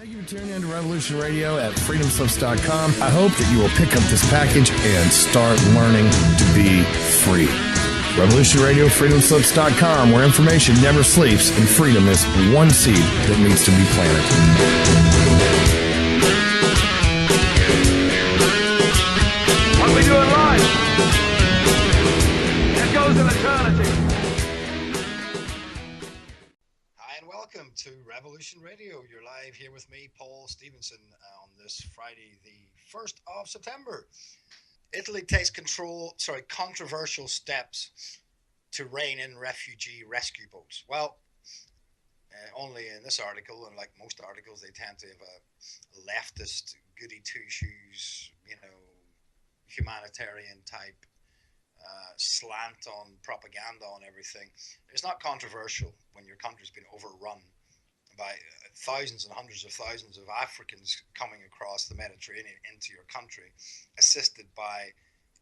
Thank you for tuning in to Revolution Radio at freedomslips.com. I hope that you will pick up this package and start learning to be free. Revolution Radio, freedomslips.com, where information never sleeps and freedom is one seed that needs to be planted. What we do in life, it goes in eternity. Hi, and welcome to Revolution Radio. You're live here with me, Paul Stevenson, on this Friday, the 1st of September. Italy takes controversial steps to rein in refugee rescue boats. Well, only in this article, and like most articles, they tend to have a leftist, goody two-shoes, humanitarian type slant on propaganda on everything. It's not controversial when your country's been overrun by thousands and hundreds of thousands of Africans coming across the Mediterranean into your country, assisted by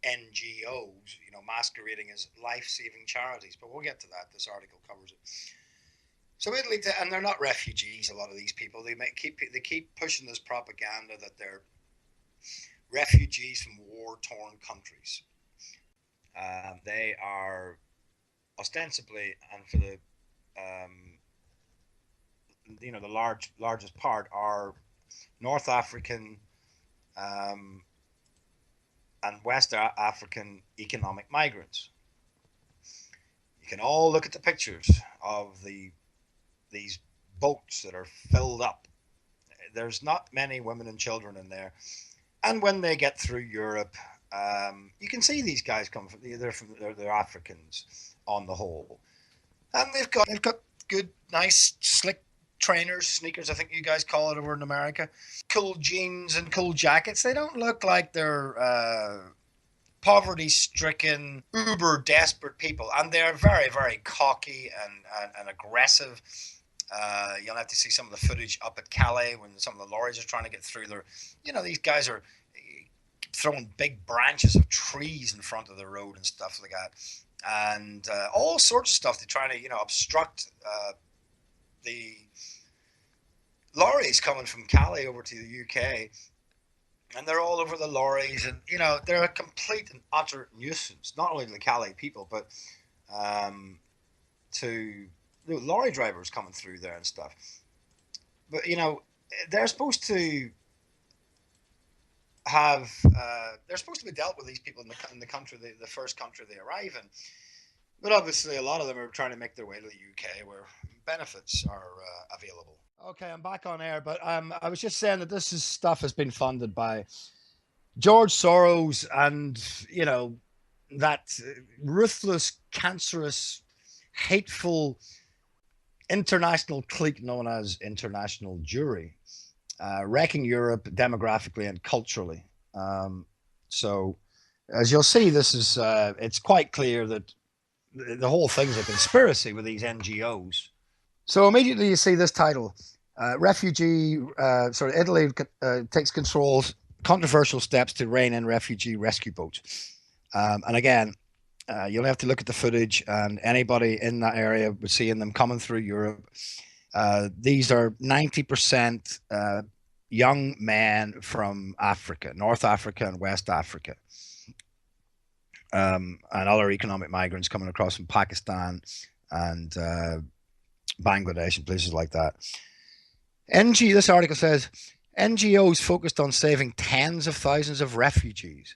NGO'S, masquerading as life-saving charities. But we'll get to that. This article covers it. So Italy, and they're not refugees. A lot of these people, they keep pushing this propaganda that they're refugees from war-torn countries. They are ostensibly, and for the the largest part, are North African and West African economic migrants. You can all look at the pictures of these boats that are filled up. There's not many women and children in there, and when they get through Europe, you can see these guys come from. They're Africans on the whole, and they've got good, nice, slick trainers, sneakers, I think you guys call it over in America, cool jeans and cool jackets. They don't look like they're poverty-stricken, uber-desperate people, and they're very, very cocky and aggressive. You'll have to see some of the footage up at Calais when some of the lorries are trying to get through there. These guys are throwing big branches of trees in front of the road and stuff like that, and all sorts of stuff. They're trying to, obstruct the lorries coming from Calais over to the UK, and they're all over the lorries, and they're a complete and utter nuisance, not only to the Calais people, but to the lorry drivers coming through there and stuff. But they're supposed to have they're supposed to be dealt with, these people in the country, the first country they arrive in. But obviously a lot of them are trying to make their way to the UK, where benefits are available. Okay, I'm back on air, but I was just saying that this stuff has been funded by George Soros and, that ruthless, cancerous, hateful international clique known as International Jewry, wrecking Europe demographically and culturally. So as you'll see, this is it's quite clear that the whole thing's a conspiracy with these NGOs. So immediately you see this title, Italy takes controversial steps to rein in refugee rescue boats. And again, you'll have to look at the footage, and anybody in that area was seeing them coming through Europe. These are 90% young men from Africa, North Africa and West Africa. And other economic migrants coming across from Pakistan and Bangladesh and places like that. This article says, NGOs focused on saving tens of thousands of refugees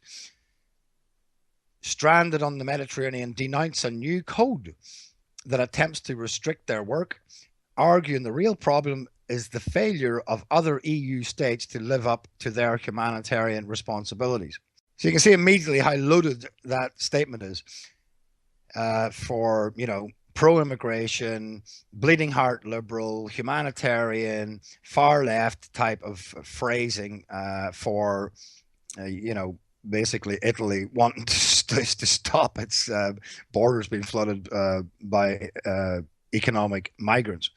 stranded on the Mediterranean denounce a new code that attempts to restrict their work, arguing the real problem is the failure of other EU states to live up to their humanitarian responsibilities. So you can see immediately how loaded that statement is for, pro-immigration, bleeding heart liberal, humanitarian, far left type of phrasing for, basically Italy wanting to stop its borders being flooded by economic migrants.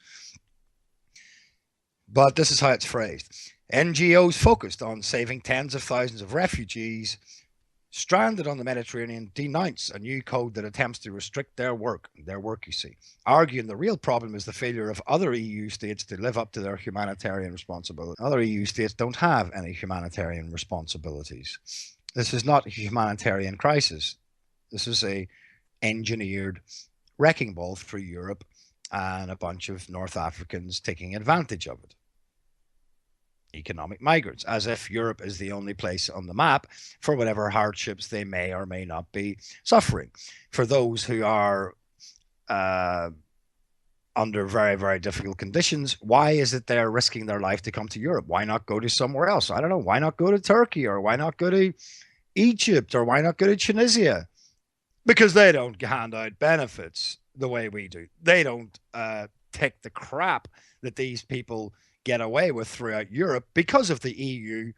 But this is how it's phrased. NGOs focused on saving tens of thousands of refugees stranded on the Mediterranean, denounce a new code that attempts to restrict their work, you see, arguing the real problem is the failure of other EU states to live up to their humanitarian responsibility. Other EU states don't have any humanitarian responsibilities. This is not a humanitarian crisis. This is a engineered wrecking ball through Europe and a bunch of North Africans taking advantage of it. Economic migrants, as if Europe is the only place on the map for whatever hardships they may or may not be suffering. For those who are under very, very difficult conditions, why is it they're risking their life to come to Europe? Why not go to somewhere else? I don't know. Why not go to Turkey, or why not go to Egypt, or why not go to Tunisia? Because they don't hand out benefits the way we do. They don't take the crap that these people get away with throughout Europe because of the EU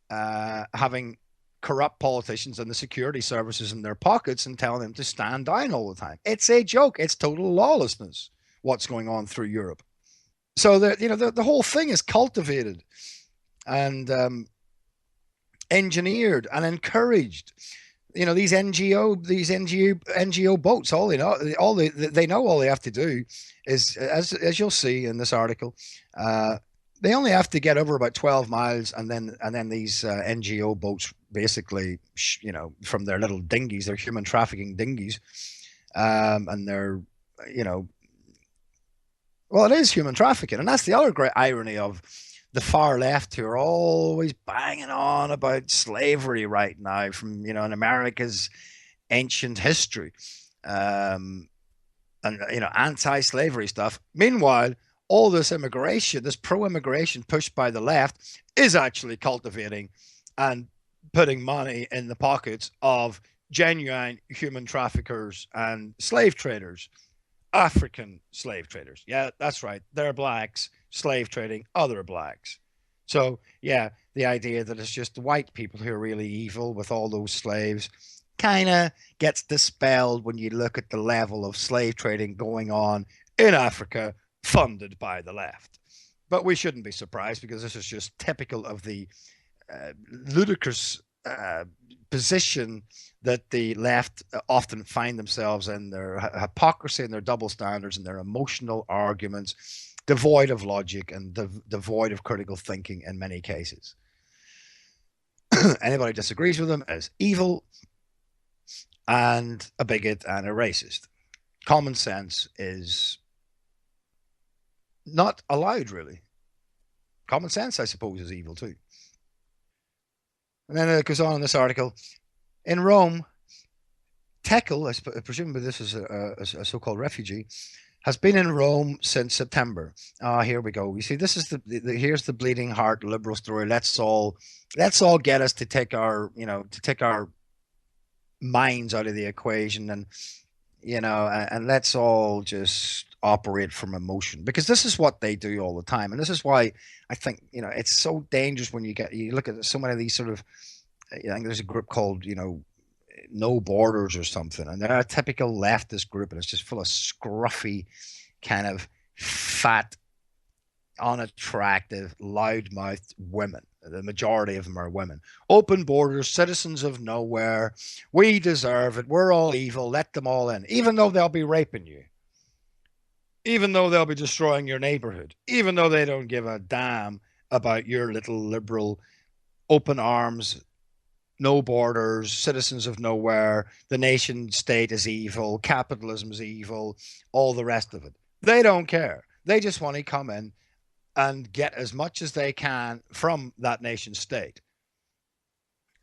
having corrupt politicians and the security services in their pockets and telling them to stand down all the time. It's a joke. It's total lawlessness, what's going on through Europe. So the whole thing is cultivated and engineered and encouraged. These NGO boats, all they know all they have to do is, as you'll see in this article, they only have to get over about 12 miles, and then these NGO boats basically, from their little dinghies, their human trafficking dinghies, and they're, well, it is human trafficking, and that's the other great irony of the far left, who are always banging on about slavery right now from, in America's ancient history, and, anti-slavery stuff. Meanwhile, all this immigration, this pro-immigration push by the left, is actually cultivating and putting money in the pockets of genuine human traffickers and slave traders, African slave traders. Yeah, that's right. They're blacks slave trading other blacks. So yeah, the idea that it's just white people who are really evil with all those slaves kind of gets dispelled when you look at the level of slave trading going on in Africa, funded by the left. But we shouldn't be surprised, because this is just typical of the ludicrous position that the left often find themselves in, their hypocrisy and their double standards and their emotional arguments, devoid of logic and devoid of critical thinking in many cases. Anybody disagrees with them is evil and a bigot and a racist. Common sense is not allowed, really. Common sense, I suppose, is evil too. And then it goes on in this article. In Rome, Tekel, presumably this is a so-called refugee, has been in Rome since September. Here we go. You see, this is here's the bleeding heart liberal story. Let's all get us to take our minds out of the equation, and and let's all just operate from emotion, because this is what they do all the time. And this is why I think it's so dangerous when you look at so many of these sort of, I think there's a group called No Borders or something, and they're a typical leftist group, and it's just full of scruffy, kind of fat, unattractive, loudmouthed women. The majority of them are women. Open borders, citizens of nowhere. We deserve it. We're all evil. Let them all in, even though they'll be raping you, even though they'll be destroying your neighborhood, even though they don't give a damn about your little liberal open arms, no borders, citizens of nowhere, the nation state is evil, capitalism is evil, all the rest of it. They don't care. They just want to come in and get as much as they can from that nation state.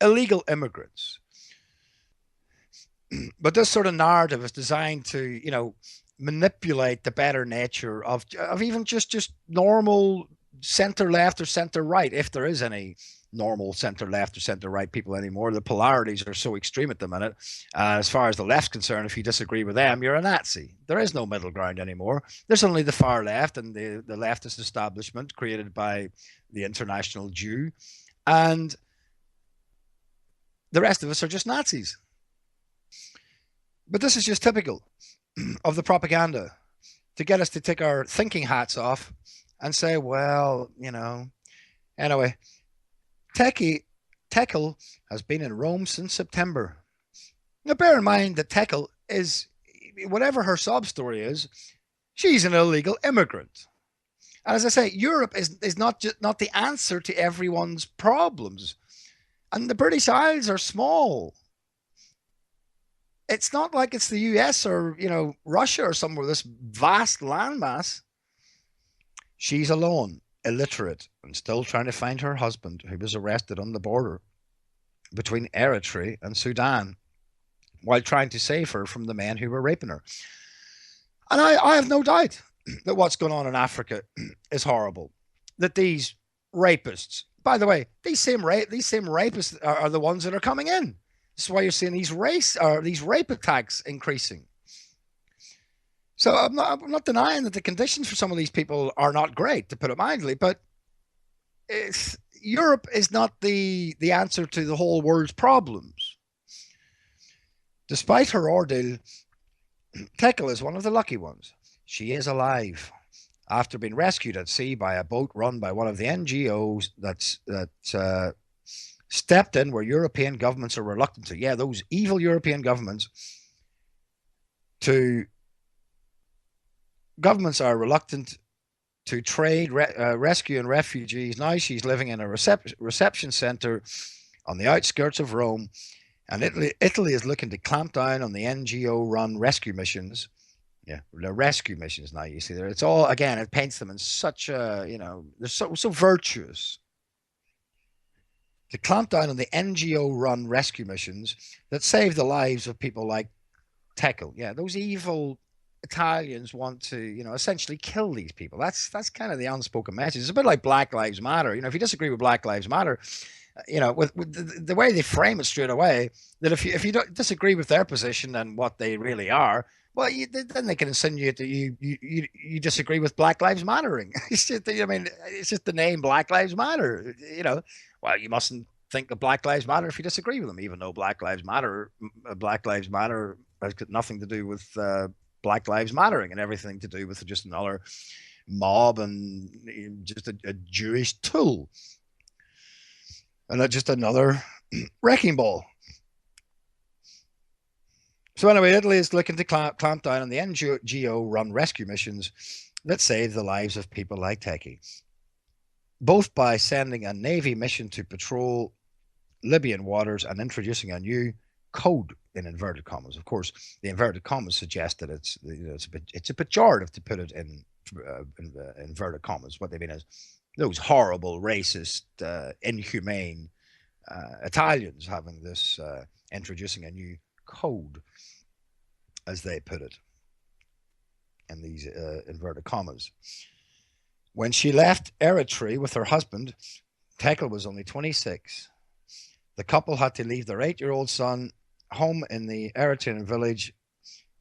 Illegal immigrants. But this sort of narrative is designed to, manipulate the better nature of even just normal center left or center right, if there is any normal center left or center right people anymore. The polarities are so extreme at the minute. As far as the left's concerned, if you disagree with them, you're a Nazi. There is no middle ground anymore. There's only the far left and the leftist establishment created by the international Jew, and the rest of us are just Nazis. But this is just typical of the propaganda to get us to take our thinking hats off and say, well, anyway, Techie Tekel has been in Rome since September. Now, bear in mind that Tekel is, whatever her sob story is, she's an illegal immigrant. And as I say, Europe is not the answer to everyone's problems. And the British Isles are small. It's not like it's the US or, Russia or somewhere, this vast landmass. She's alone, illiterate, and still trying to find her husband, who was arrested on the border between Eritrea and Sudan, while trying to save her from the men who were raping her. And I have no doubt that what's going on in Africa is horrible. That these rapists, by the way, these same rapists are the ones that are coming in. This is why you're seeing these rape attacks increasing. So I'm not denying that the conditions for some of these people are not great, to put it mildly, but Europe is not the answer to the whole world's problems. Despite her ordeal, Tekel is one of the lucky ones. She is alive after being rescued at sea by a boat run by one of the NGO'S that stepped in where European governments are reluctant to. Yeah, those evil European governments are reluctant to trade rescue and refugees. Now she's living in a reception center on the outskirts of Rome, and Italy is looking to clamp down on the NGO-run rescue missions. Yeah, the rescue missions now, you see there. It's all, again, it paints them in such a, they're so virtuous. To clamp down on the NGO-run rescue missions that save the lives of people like Tekel. Yeah, those evil Italians want to, essentially kill these people. That's kind of the unspoken message. It's a bit like Black Lives Matter. If you disagree with Black Lives Matter, with the way they frame it straight away, that if you don't disagree with their position and what they really are, well, then they can insinuate that you disagree with Black Lives Mattering. It's just, it's just the name Black Lives Matter. Well, you mustn't think that Black Lives Matter if you disagree with them, even though Black Lives Matter has got nothing to do with Black Lives Mattering and everything to do with just another mob and just a Jewish tool and just another wrecking ball. So anyway, Italy is looking to clamp down on the NGO-run rescue missions that save the lives of people like Teki, both by sending a Navy mission to patrol Libyan waters and introducing a new code in inverted commas. Of course, the inverted commas suggest that it's a pejorative to put it in inverted commas. What they mean is those horrible, racist, inhumane Italians having this introducing a new code, as they put it, in these inverted commas. When she left Eritrea with her husband, Tekel was only 26. The couple had to leave their 8-year-old son home in the Eritrean village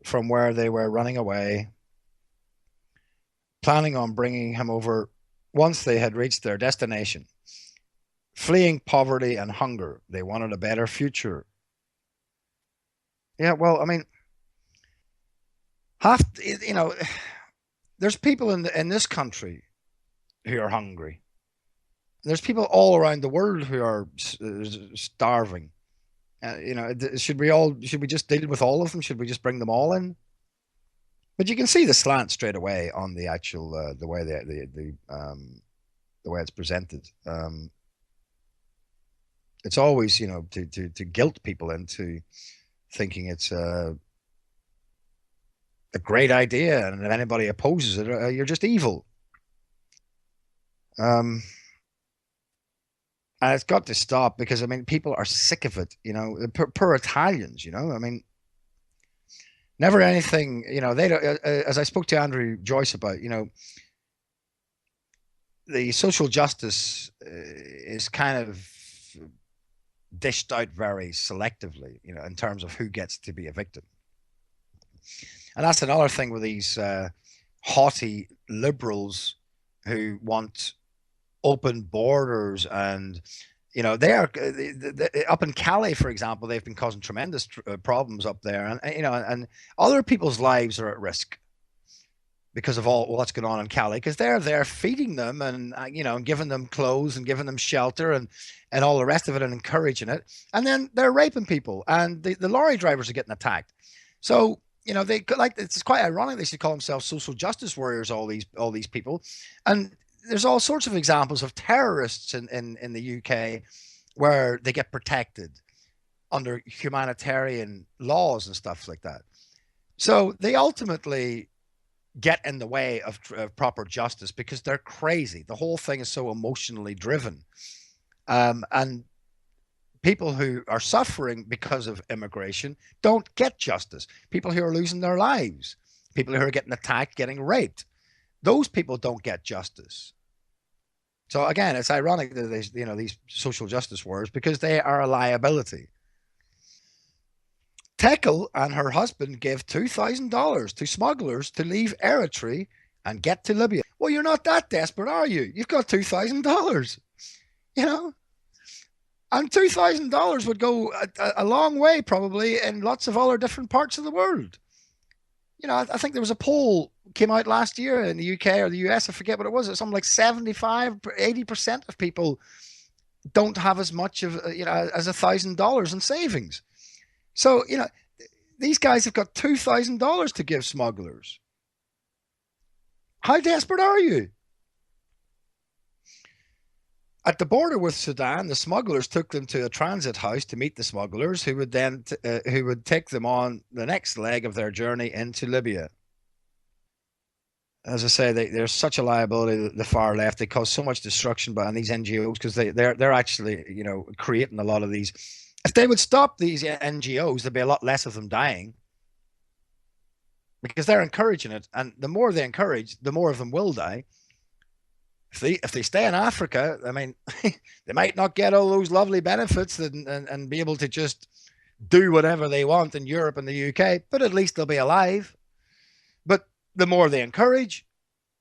from where they were running away, planning on bringing him over once they had reached their destination. Fleeing poverty and hunger, they wanted a better future. Yeah, well, there's people in this country who are hungry. There's people all around the world who are starving. Should we just deal with all of them? Should we just bring them all in? But you can see the slant straight away on the actual the way it's presented. It's always to guilt people into thinking it's a great idea, and if anybody opposes it, you're just evil. And it's got to stop, because people are sick of it. Poor Italians. Never anything. They don't. As I spoke to Andrew Joyce about, the social justice is kind of dished out very selectively, in terms of who gets to be a victim. And that's another thing with these haughty liberals who want open borders, and they are up in Calais, for example. They've been causing tremendous problems up there, and and other people's lives are at risk because of all what's going on in Cali, because they're there feeding them and and giving them clothes and giving them shelter and all the rest of it and encouraging it, and then they're raping people and the lorry drivers are getting attacked. So they like, it's quite ironic they should call themselves social justice warriors, all these people, and there's all sorts of examples of terrorists in the UK where they get protected under humanitarian laws and stuff like that. So they ultimately get in the way of proper justice because they're crazy. The whole thing is so emotionally driven. And people who are suffering because of immigration don't get justice. People who are losing their lives, people who are getting attacked, getting raped, those people don't get justice. So again, it's ironic that these social justice warriors, because they are a liability. Tekel and her husband gave $2,000 to smugglers to leave Eritrea and get to Libya. Well, you're not that desperate, are you? You've got $2,000, and $2,000 would go a long way probably in lots of other different parts of the world. I think there was a poll came out last year in the UK or the US, I forget what it was. It's something like 75-80% of people don't have as much of as $1,000 in savings. So, these guys have got $2,000 to give smugglers. How desperate are you? At the border with Sudan, the smugglers took them to a transit house to meet the smugglers, who would then who would take them on the next leg of their journey into Libya. As I say, they're such a liability. The far left, they cause so much destruction by these NGOs because they're actually creating a lot of these. If they would stop these NGOs, there'd be a lot less of them dying because they're encouraging it. And the more they encourage, the more of them will die. If they stay in Africa, I mean, they might not get all those lovely benefits and be able to just do whatever they want in Europe and the UK, but at least they'll be alive. But the more they encourage,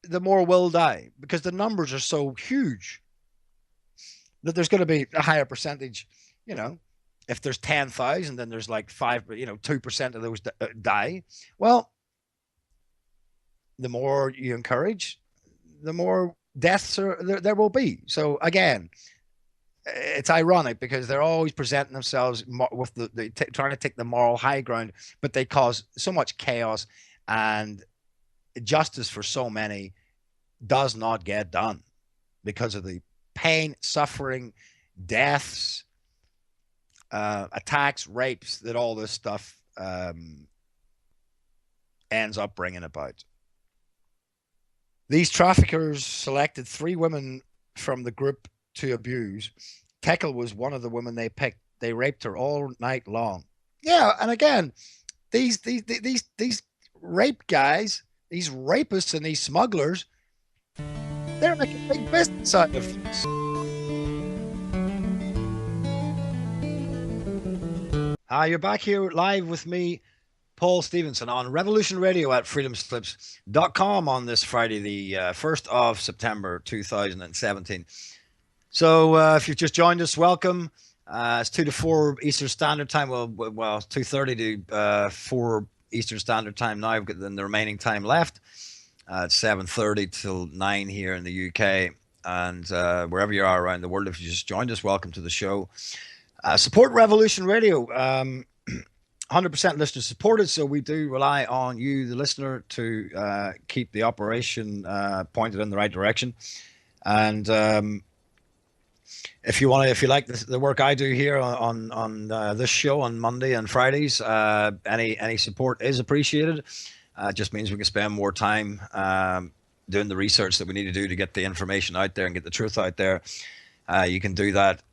the more will die because the numbers are so huge that there's going to be a higher percentage, if there's 10,000, then there's like 2% of those die. Well, the more you encourage, the more deaths there will be. So again, it's ironic because they're always presenting themselves with trying to take the moral high ground, but they cause so much chaos, and justice for so many does not get done because of the pain, suffering, deaths, attacks, rapes that all this stuff ends up bringing about. These traffickers selected 3 women from the group to abuse. Tekel was one of the women they picked. They raped her all night long. Yeah, and again, these rape guys, these rapists and these smugglers, they're making big business out of this. You're back here live with me, Paul Stevenson, on Revolution Radio at freedomslips.com on this Friday, the 1st of September, 2017. So if you've just joined us, welcome. It's 2 to 4 Eastern Standard Time. Well, 2:30 to 4 Eastern Standard Time now. We've got the remaining time left. It's 7:30 till 9 here in the UK. And wherever you are around the world, if you just joined us, welcome to the show. Support Revolution Radio. 100% listener supported, so we do rely on you, the listener, to keep the operation pointed in the right direction. And if you like the work I do here on this show on Monday and Fridays, any support is appreciated. It just means we can spend more time doing the research that we need to do to get the information out there and get the truth out there. You can do that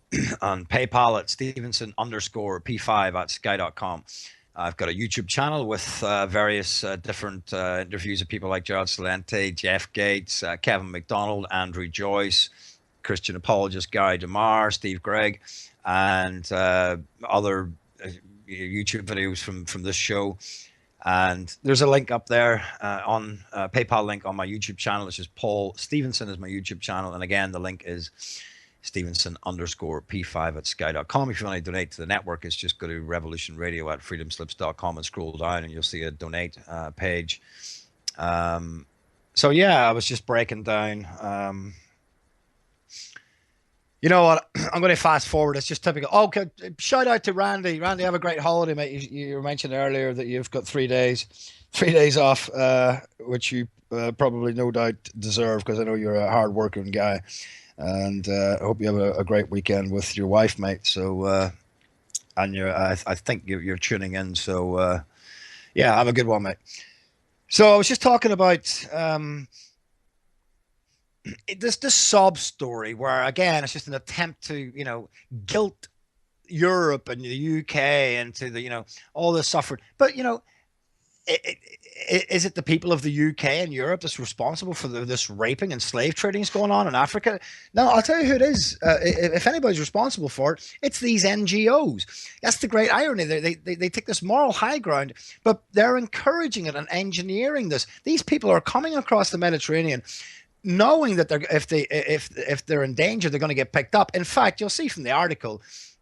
on PayPal at Stevenson_P5 at sky.com. I've got a YouTube channel with various different interviews of people like Gerald Celente, Jeff Gates, Kevin McDonald, Andrew Joyce, Christian apologist Gary DeMar, Steve Gregg, and other YouTube videos from this show. And there's a link up there on PayPal link on my YouTube channel. It's just Paul Stevenson is my YouTube channel. And again, the link is Stevenson_P5 at sky.com. If you want to donate to the network, it's just go to Revolution Radio at freedomslips.com and scroll down and you'll see a donate page. So yeah, I was just breaking down. You know what? I'm going to fast forward. It's just typical. Oh, okay. Shout out to Randy. Randy, have a great holiday, mate. You mentioned earlier that you've got 3 days, 3 days off, which you probably no doubt deserve because I know you're a hard-working guy, and I hope you have a great weekend with your wife, mate. So, and I think you're tuning in. So, yeah, have a good one, mate. So I was just talking about this sob story where again it's just an attempt to guilt Europe and the UK into the all this suffering. But is it the people of the UK and Europe that's responsible for this raping and slave trading that's going on in Africa? No, I'll tell you who it is. If anybody's responsible for it, it's these NGOs. That's the great irony. They take this moral high ground, but they're encouraging it and engineering this. These people are coming across the Mediterranean knowing that if they're in danger, they're going to get picked up. In fact, you'll see from the article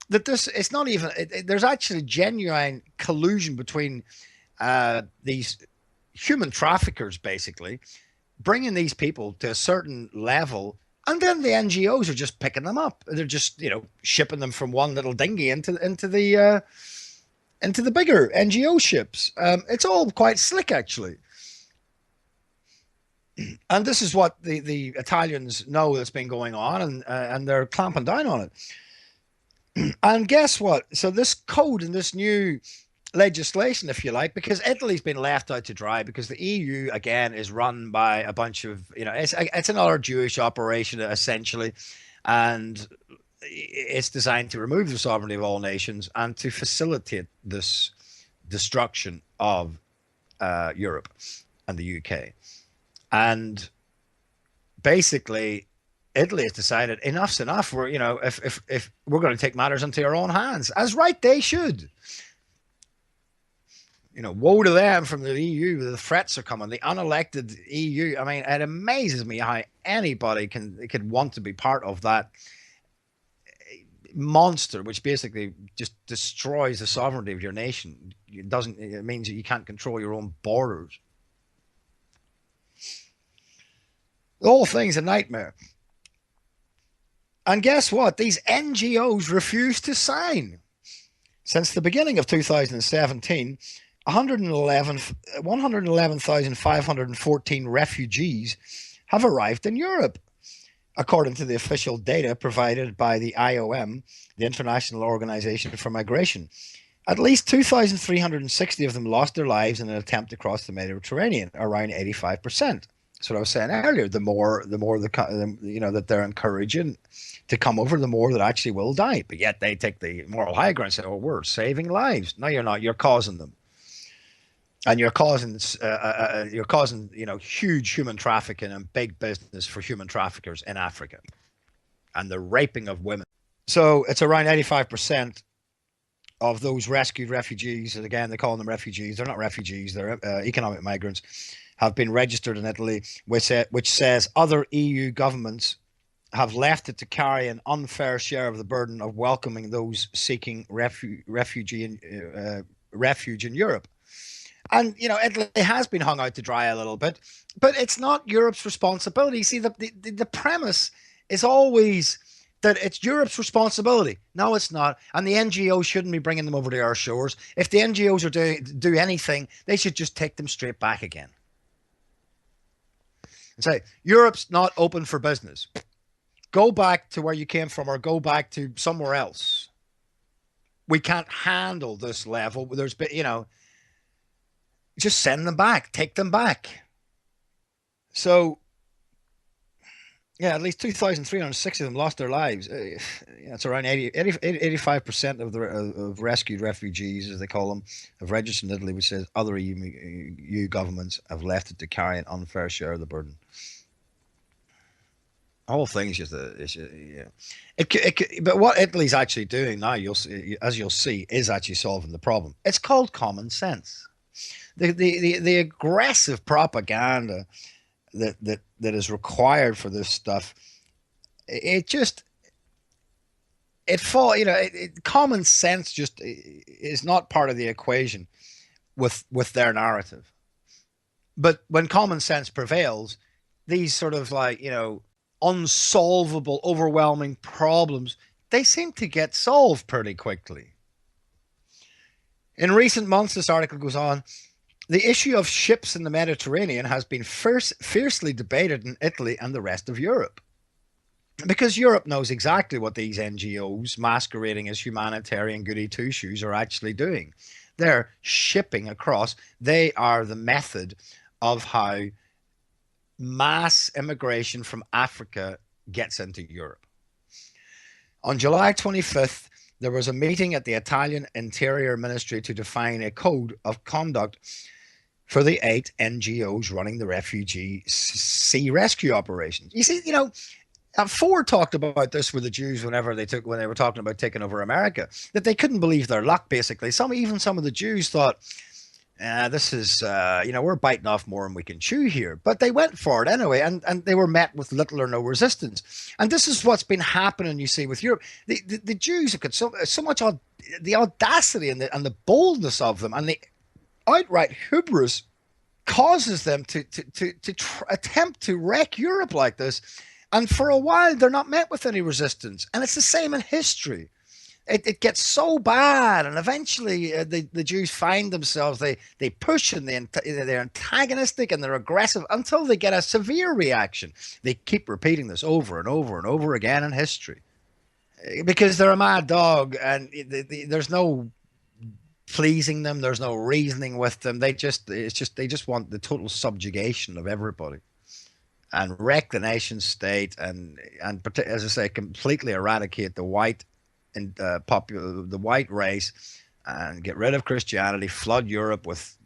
that it's not even. There's actually genuine collusion between these human traffickers, basically bringing these people to a certain level, and then the NGOs are just picking them up. They're just shipping them from one little dinghy into the bigger NGO ships. It's all quite slick, actually. And this is what the Italians know that's been going on, and they're clamping down on it. And guess what? So this code and this new legislation, if you like, because Italy's been left out to dry because the EU again is run by a bunch of it's another Jewish operation essentially, and it's designed to remove the sovereignty of all nations and to facilitate this destruction of Europe and the UK. And basically, Italy has decided enough's enough. We're, if we're going to take matters into our own hands, as right they should. Woe to them from the EU. The threats are coming. The unelected EU. I mean, it amazes me how anybody could want to be part of that monster, which basically just destroys the sovereignty of your nation. It means that you can't control your own borders. The whole thing's a nightmare. And guess what? These NGOs refuse to sign. Since the beginning of 2017, 111,514 refugees have arrived in Europe, according to the official data provided by the IOM, the International Organization for Migration. At least 2,360 of them lost their lives in an attempt to cross the Mediterranean, around 85%. That's what I was saying earlier. The more that they're encouraging to come over, the more that actually will die. But yet they take the moral high ground and say, "Oh, we're saving lives." No, you're not. You're causing them, and you're causing huge human trafficking and big business for human traffickers in Africa, and the raping of women. So it's around 85% of those rescued refugees, and again they call them refugees. They're not refugees. They're economic migrants. Have been registered in Italy, which says other EU governments have left it to carry an unfair share of the burden of welcoming those seeking refuge in Europe. And Italy has been hung out to dry a little bit, but it's not Europe's responsibility. See, the premise is always that it's Europe's responsibility. No, it's not. And the NGOs shouldn't be bringing them over to our shores. If the NGOs are do anything, they should just take them straight back again. And say, Europe's not open for business. Go back to where you came from or go back to somewhere else. We can't handle this level. There's been, just send them back. Take them back. So, yeah, at least 2,360 of them lost their lives. It's around 85% of rescued refugees, as they call them, have registered in Italy, which says other EU governments have left it to carry an unfair share of the burden. The whole thing is just but what Italy's actually doing now, you'll see, is actually solving the problem. It's called common sense. The aggressive propaganda that is required for this stuff, common sense just is not part of the equation with their narrative. But when common sense prevails, these sort of like, unsolvable, overwhelming problems, they seem to get solved pretty quickly. In recent months, this article goes on, the issue of ships in the Mediterranean has been fiercely debated in Italy and the rest of Europe. Because Europe knows exactly what these NGOs masquerading as humanitarian goody two-shoes are actually doing. They're shipping across. They are the method of how mass immigration from Africa gets into Europe. On July 25th, there was a meeting at the Italian Interior Ministry to define a code of conduct for the 8 NGOs running the refugee sea rescue operations. You see, Ford talked about this with the Jews when they were talking about taking over America, that they couldn't believe their luck. Basically, some of the Jews thought, this is, we're biting off more than we can chew here. But they went for it anyway, and they were met with little or no resistance. And this is what's been happening, you see, with Europe. The Jews have got so much the audacity and the boldness of them, and the outright hubris causes them to attempt to wreck Europe like this. And for a while, they're not met with any resistance. And it's the same in history. It gets so bad, and eventually the Jews find themselves, they push, and they're antagonistic and they're aggressive until they get a severe reaction. They keep repeating this over and over and over again in history because they're a mad dog, and there's no pleasing them. There's no reasoning with them. They just want the total subjugation of everybody and wreck the nation state, and as I say, completely eradicate the white and the white race, and get rid of Christianity, flood Europe with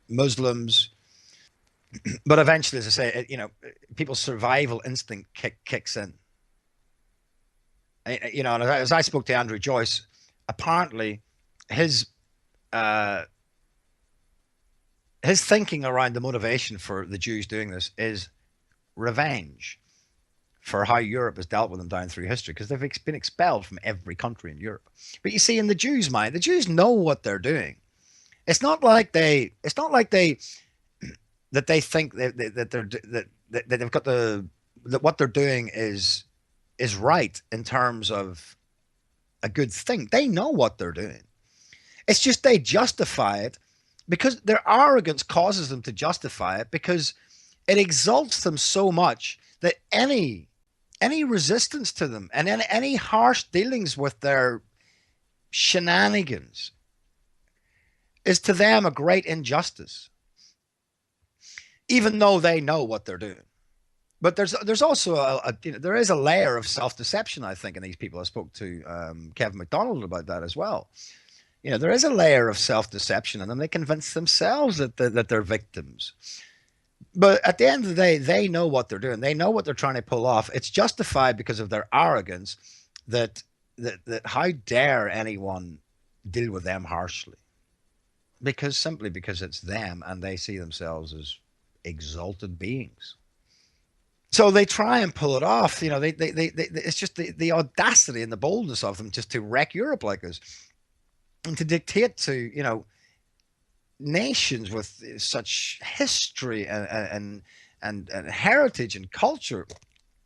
Muslims. But eventually, as I say, people's survival instinct kicks in. And as I spoke to Andrew Joyce, apparently his thinking around the motivation for the Jews doing this is revenge for how Europe has dealt with them down through history, because they've been expelled from every country in Europe. But you see, in the Jews' mind, the Jews know what they're doing. It's not like they think that they've got that what they're doing is right in terms of a good thing. They know what they're doing. It's just they justify it because their arrogance causes them to justify it, because it exalts them so much that any resistance to them and any harsh dealings with their shenanigans is to them a great injustice, even though they know what they're doing. But there's also there is a layer of self-deception, I think, in these people. I spoke to Kevin McDonald about that as well. There is a layer of self-deception, and then they convince themselves that they're victims. But at the end of the day, they know what they're doing. They know what they're trying to pull off. It's justified because of their arrogance that how dare anyone deal with them harshly? Simply because it's them, and they see themselves as exalted beings. So they try and pull it off. It's just the audacity and the boldness of them just to wreck Europe like this, and to dictate to nations with such history and heritage and culture,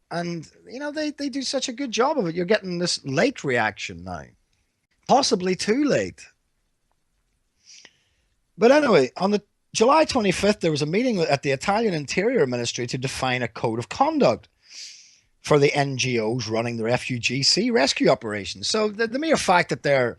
and they do such a good job of it. You're getting this late reaction now, possibly too late. But anyway, on the July 25th, there was a meeting at the Italian Interior Ministry to define a code of conduct for the NGOs running the refugee sea rescue operations. So the mere fact that they're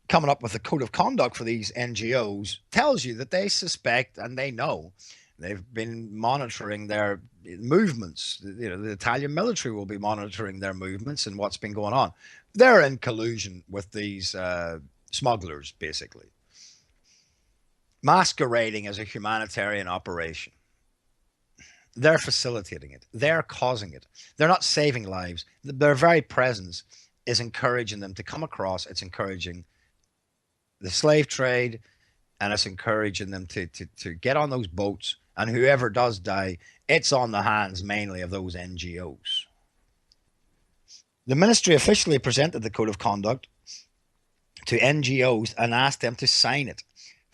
coming up with a code of conduct for these NGOs tells you that they suspect, and they know, they've been monitoring their movements. The Italian military will be monitoring their movements and what's been going on. They're in collusion with these smugglers, basically, masquerading as a humanitarian operation. They're facilitating it. They're causing it. They're not saving lives. Their very presence is encouraging them to come across. It's encouraging the slave trade, and it's encouraging them to get on those boats, and whoever does die, it's on the hands mainly of those NGOs. The ministry officially presented the code of conduct to NGOs and asked them to sign it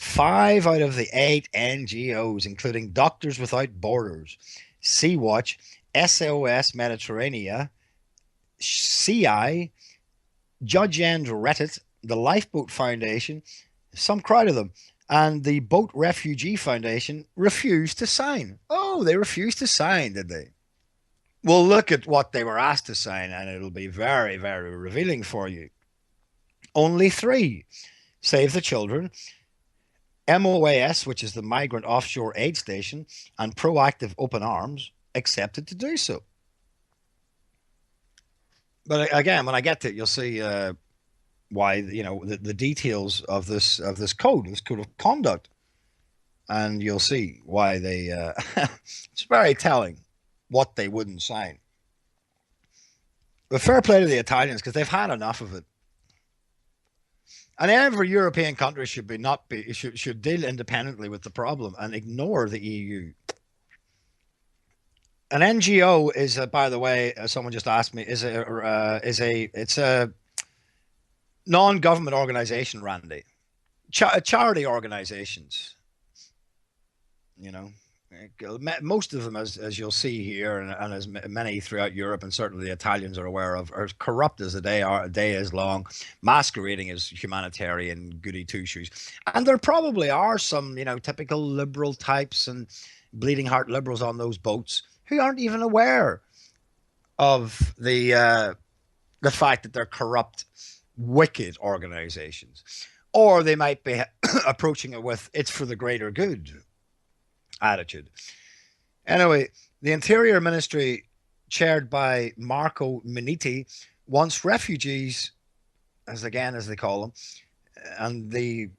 5 out of the 8 NGOs, including Doctors Without Borders, Sea-Watch, SOS Mediterranean, CI, Judge End Reddit, the Lifeboat Foundation, some crowd of them, and the Boat Refugee Foundation refused to sign. Oh, they refused to sign, did they? Well, look at what they were asked to sign, and it'll be very, very revealing for you. Only 3: Save the Children, MOAS, which is the Migrant Offshore Aid Station, and Proactive Open Arms accepted to do so. But again, when I get to it, you'll see why, you know, the details of this code of conduct, and you'll see why they. It's very telling what they wouldn't sign. But fair play to the Italians, because they've had enough of it. And every European country should deal independently with the problem and ignore the EU. An NGO is, by the way, someone just asked me, it's a non-government organization, Randy. Charity organizations. You know, most of them, as you'll see here, and as many throughout Europe, and certainly the Italians are aware of, are corrupt as a day is long, masquerading as humanitarian goody two-shoes. And there probably are some, you know, typical liberal types and bleeding heart liberals on those boats who aren't even aware of the fact that they're corrupt, wicked organizations. Or they might be approaching it with, it's for the greater good attitude. Anyway, the Interior Ministry, chaired by Marco Minniti, wants refugees, as they call them, and the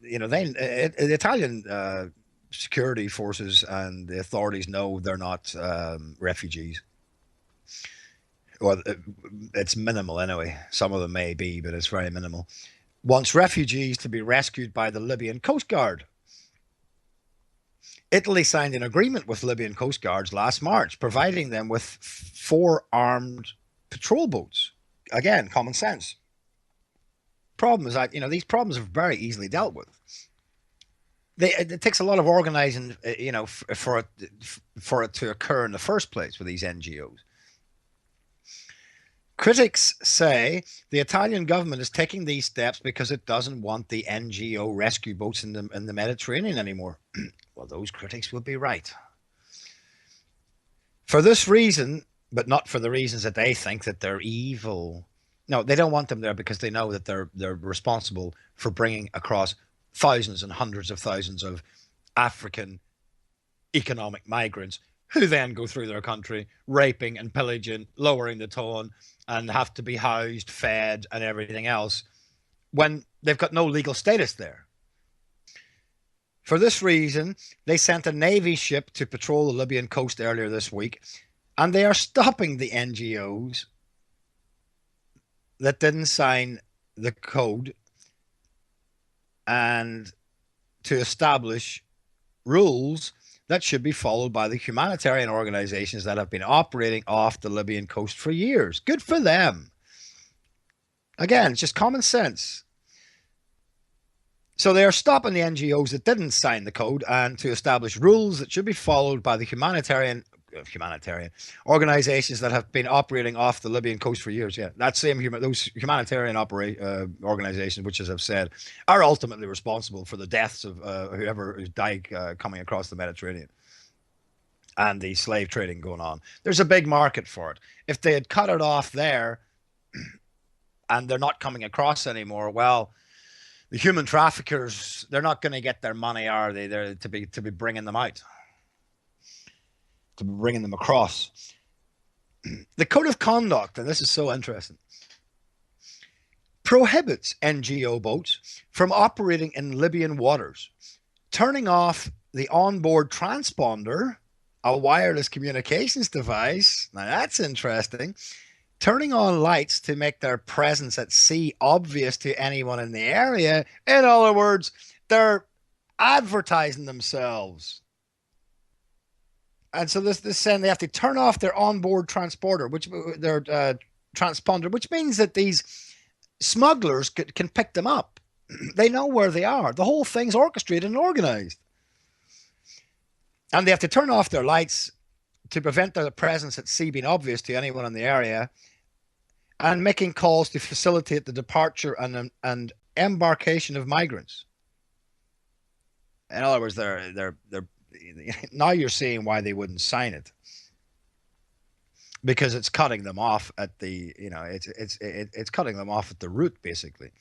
Italian security forces and the authorities know they're not refugees. Well, it's minimal anyway. Some of them may be, but it's very minimal. Wants refugees to be rescued by the Libyan Coast Guard. Italy signed an agreement with Libyan Coast Guards last March, providing them with 4 armed patrol boats. Again, common sense. Problem is that, you know, these problems are very easily dealt with. It takes a lot of organizing, you know, for it to occur in the first place with these NGOs. Critics say the Italian government is taking these steps because it doesn't want the NGO rescue boats in the Mediterranean anymore. Well, those critics would be right. For this reason, but not for the reasons that they think that they're evil. No, they don't want them there because they know that they're responsible for bringing across thousands and hundreds of thousands of African economic migrants who then go through their country, raping and pillaging, lowering the tone, and have to be housed, fed, and everything else when they've got no legal status there. For this reason, they sent a Navy ship to patrol the Libyan coast earlier this week, and they are stopping the NGOs that didn't sign the code and to establish rules that should be followed by the humanitarian organizations that have been operating off the Libyan coast for years. Good for them. Again, it's just common sense. So they are stopping the NGOs that didn't sign the code and to establish rules that should be followed by the humanitarian organizations that have been operating off the Libyan coast for years. Yeah, that same those humanitarian organizations, which, as I've said, are ultimately responsible for the deaths of whoever has died coming across the Mediterranean and the slave trading going on. There's a big market for it. If they had cut it off there and they're not coming across anymore, well, the human traffickers, they're not going to get their money, are they? They're to be bringing them out, to be bringing them across. The code of conduct, and this is so interesting, prohibits NGO boats from operating in Libyan waters, turning off the onboard transponder, a wireless communications device. Now that's interesting. Turning on lights to make their presence at sea obvious to anyone in the area. In other words, they're advertising themselves. And so this saying they have to turn off their onboard transponder, which their transponder, which means that these smugglers can pick them up. They know where they are. The whole thing's orchestrated and organized. And they have to turn off their lights to prevent their presence at sea being obvious to anyone in the area, and making calls to facilitate the departure and embarkation of migrants. In other words, they're now you're seeing why they wouldn't sign it, because it's cutting them off at the, it's cutting them off at the root, basically.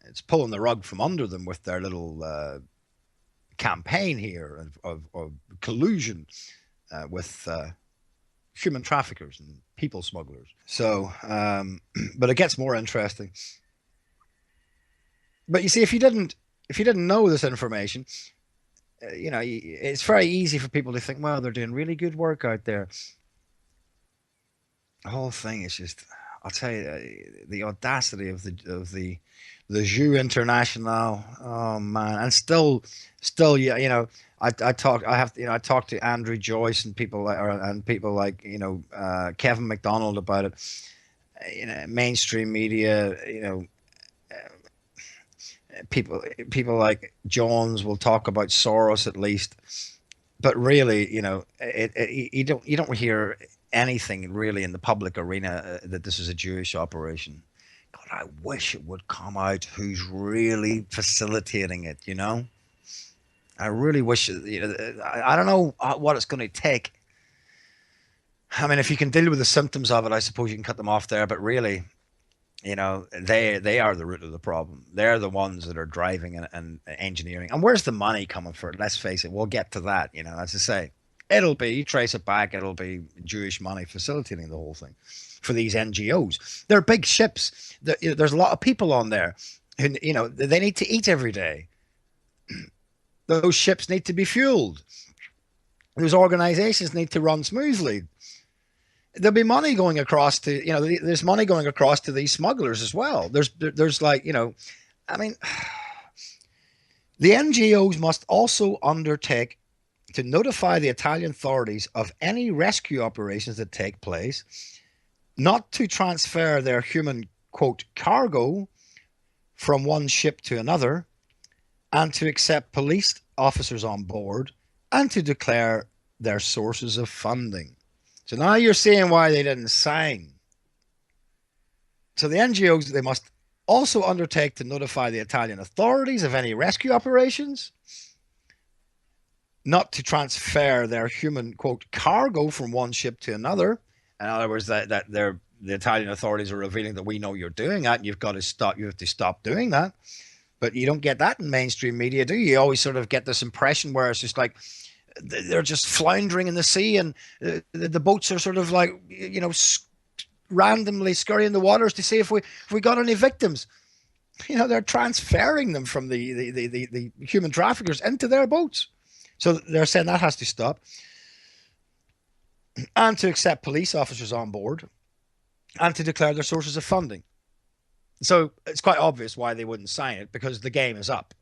It's pulling the rug from under them with their little campaign here of collusion with human traffickers and people smugglers. So, but it gets more interesting. But you see, if you didn't know this information, it's very easy for people to think, well, they're doing really good work out there. The whole thing is just, I'll tell you, the audacity of the Jeu International. Oh man, and still, I talked to Andrew Joyce and people like Kevin McDonald about it. Mainstream media, people like Jones will talk about Soros at least, but really, you don't hear anything really in the public arena that this is a Jewish operation. God, I wish it would come out who's really facilitating it. I really wish. I don't know what it's going to take. I mean, if you can deal with the symptoms of it, I suppose you can cut them off there. But really, they are the root of the problem. They're the ones that are driving and engineering. And where's the money coming for it? Let's face it. We'll get to that. As I say, it'll be, trace it back, it'll be Jewish money facilitating the whole thing for these NGOs. They're big ships. There's a lot of people on there who, they need to eat every day. Those ships need to be fueled. Those organizations need to run smoothly. There'll be money going across to, there's money going across to these smugglers as well. There's like, I mean, the NGOs must also undertake to notify the Italian authorities of any rescue operations that take place, not to transfer their human, quote, cargo from one ship to another, and to accept police officers on board, and to declare their sources of funding. So now you're seeing why they didn't sign. So the NGOs, they must also undertake to notify the Italian authorities of any rescue operations, not to transfer their human, quote, cargo from one ship to another. In other words, that the Italian authorities are revealing that we know you're doing that, and you have to stop doing that. But you don't get that in mainstream media, do you? You always sort of get this impression where it's just like they're just floundering in the sea, and the boats are sort of like, randomly scurrying the waters to see if we got any victims. They're transferring them from the human traffickers into their boats. So they're saying that has to stop. And to accept police officers on board, and to declare their sources of funding. So it's quite obvious why they wouldn't sign it, because the game is up.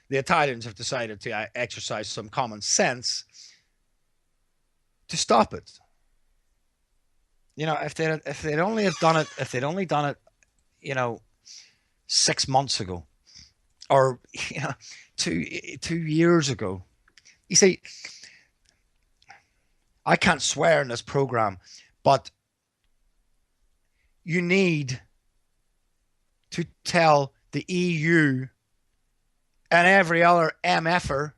The Italians have decided to exercise some common sense to stop it. If they'd only done it, 6 months ago, or 2 years ago. You see, I can't swear in this program, but you need to tell the EU and every other MFer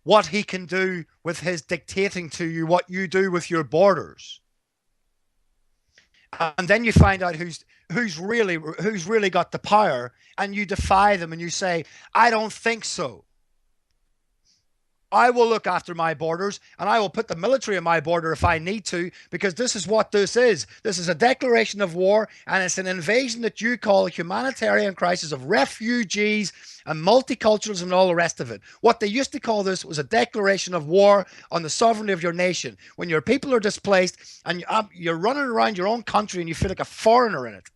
what he can do with his dictating to you what you do with your borders. And then you find out who's really got the power, and you defy them and you say, I don't think so. I will look after my borders, and I will put the military on my border if I need to, because this is what this is. This is a declaration of war, and it's an invasion that you call a humanitarian crisis of refugees and multiculturalism and all the rest of it. What they used to call this was a declaration of war on the sovereignty of your nation. When your people are displaced and you're running around your own country and you feel like a foreigner in it.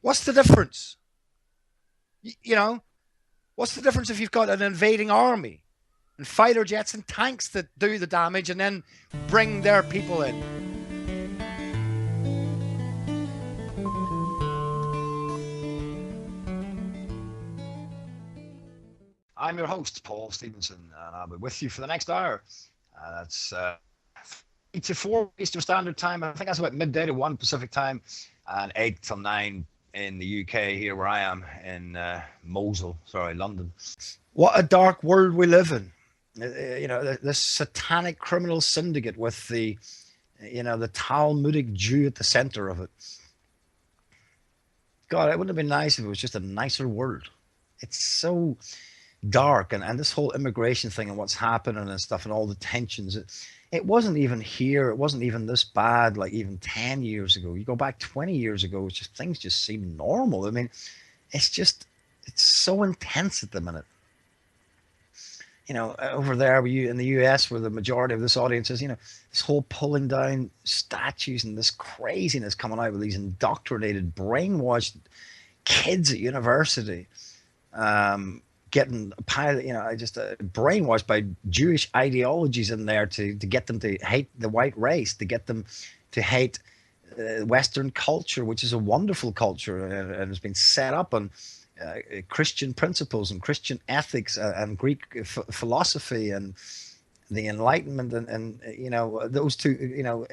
What's the difference? What's the difference if you've got an invading army and fighter jets and tanks that do the damage and then bring their people in? I'm your host, Paul Stevenson, and I'll be with you for the next hour. That's 3 to 4 Eastern Standard Time. I think that's about midday to 1 Pacific Time, and 8 till 9 in the UK, here where I am in London. What a dark world we live in. You know, this satanic criminal syndicate with the Talmudic Jew at the center of it. God, it wouldn't have been nice if it was just a nicer world. It's so dark, and this whole immigration thing and what's happening and stuff and all the tensions. It wasn't even here. It wasn't even this bad like even 10 years ago. You go back 20 years ago, it's just things just seem normal. I mean, it's so intense at the minute. You know, over there in the US, where the majority of this audience is, you know, this whole pulling down statues and this craziness coming out with these indoctrinated, brainwashed kids at university, getting just brainwashed by Jewish ideologies in there to get them to hate the white race, to get them to hate Western culture, which is a wonderful culture and has been set up on Christian principles and Christian ethics and Greek philosophy and the Enlightenment and you know, those two, you know,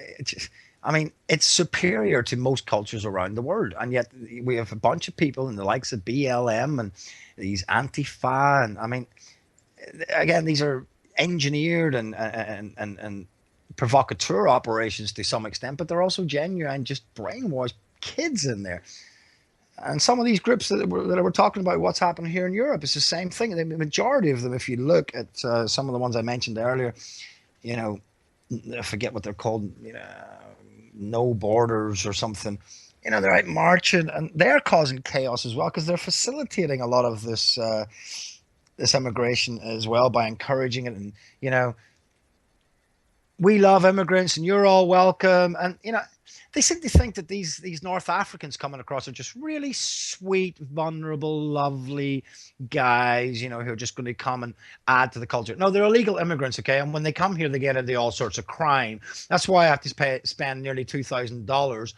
I mean, it's superior to most cultures around the world, and yet we have a bunch of people in the likes of BLM and these Antifa, and I mean, again, these are engineered and provocateur operations to some extent, but they're also genuine, just brainwashed kids in there. And some of these groups that we're talking about, what's happening here in Europe, it's the same thing. The majority of them, if you look at some of the ones I mentioned earlier, you know, I forget what they're called, you know, No Borders or something. You know, they're out marching, and they're causing chaos as well because they're facilitating a lot of this this immigration as well by encouraging it. And you know, we love immigrants, and you're all welcome. And you know, they seem to think that these North Africans coming across are just really sweet, vulnerable, lovely guys, you know, who are just going to come and add to the culture. No, they're illegal immigrants, okay? And when they come here, they get into all sorts of crime. That's why I have to spend nearly $2,000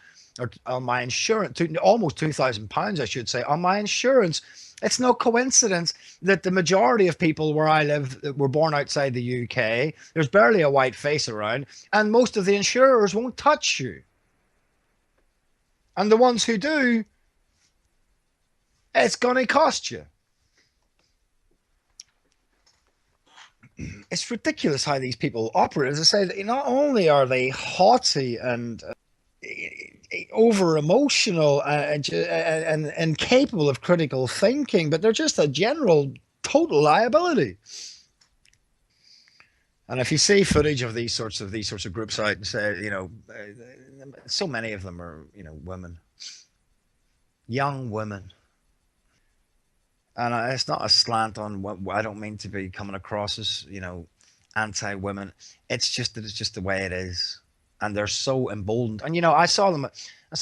on my insurance, almost £2,000, I should say, on my insurance. It's no coincidence that the majority of people where I live were born outside the UK. There's barely a white face around, and most of the insurers won't touch you. And the ones who do, it's going to cost you. It's ridiculous how these people operate. As I say, that not only are they haughty and over emotional and incapable of critical thinking, but they're just a general total liability. And if you see footage of these sorts of groups out and say, you know, so many of them are, you know, women, young women. And it's not a slant on what I don't mean to be coming across as, you know, anti-women. It's just that it's just the way it is. And they're so emboldened. And, you know, I saw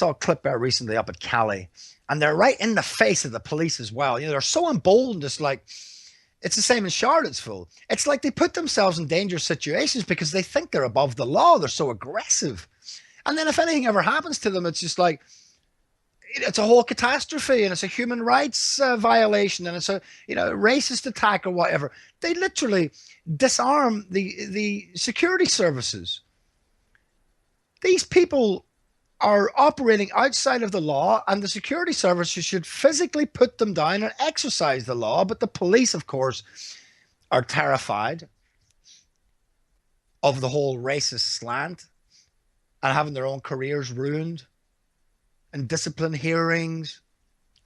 a clip there recently up at Cali, and they're right in the face of the police as well. You know, they're so emboldened. It's like, it's the same in Charlottesville. It's like they put themselves in dangerous situations because they think they're above the law. They're so aggressive. And then if anything ever happens to them, it's just like, it's a whole catastrophe, and it's a human rights violation, and it's a, you know, racist attack or whatever. They literally disarm the security services. These people are operating outside of the law, and the security services should physically put them down and exercise the law. But the police, of course, are terrified of the whole racist slant and having their own careers ruined and discipline hearings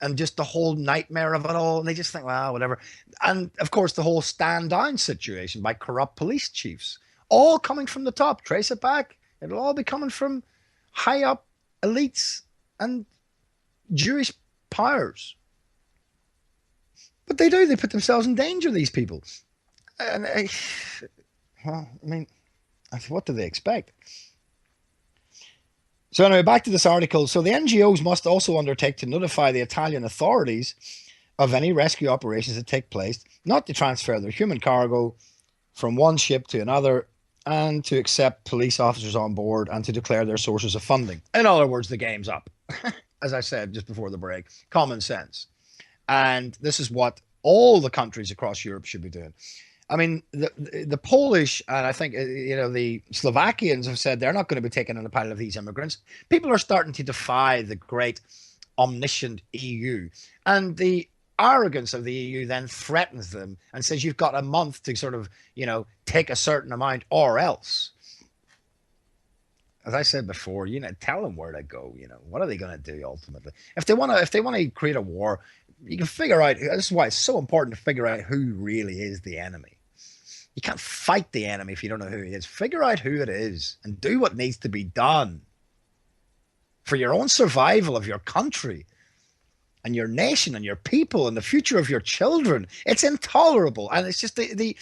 and just the whole nightmare of it all. And they just think, well, whatever. And of course, the whole stand down situation by corrupt police chiefs, all coming from the top. Trace it back. It'll all be coming from high up elites and Jewish powers. But they do. They put themselves in danger, these people. And well, I mean, what do they expect? So anyway, back to this article. So the NGOs must also undertake to notify the Italian authorities of any rescue operations that take place, not to transfer their human cargo from one ship to another, and to accept police officers on board, and to declare their sources of funding. In other words, the game's up. As I said just before the break, common sense. And this is what all the countries across Europe should be doing. I mean, the Polish and I think the Slovakians have said they're not going to be taking on a pile of these immigrants. People are starting to defy the great omniscient EU, and the arrogance of the EU then threatens them and says you've got a month to sort of take a certain amount or else. As I said before, tell them where to go. What are they going to do ultimately? If they want to create a war, you can figure out. This is why it's so important to figure out who really is the enemy. You can't fight the enemy if you don't know who he is. Figure out who it is and do what needs to be done for your own survival of your country and your nation and your people and the future of your children. It's intolerable, and it's just the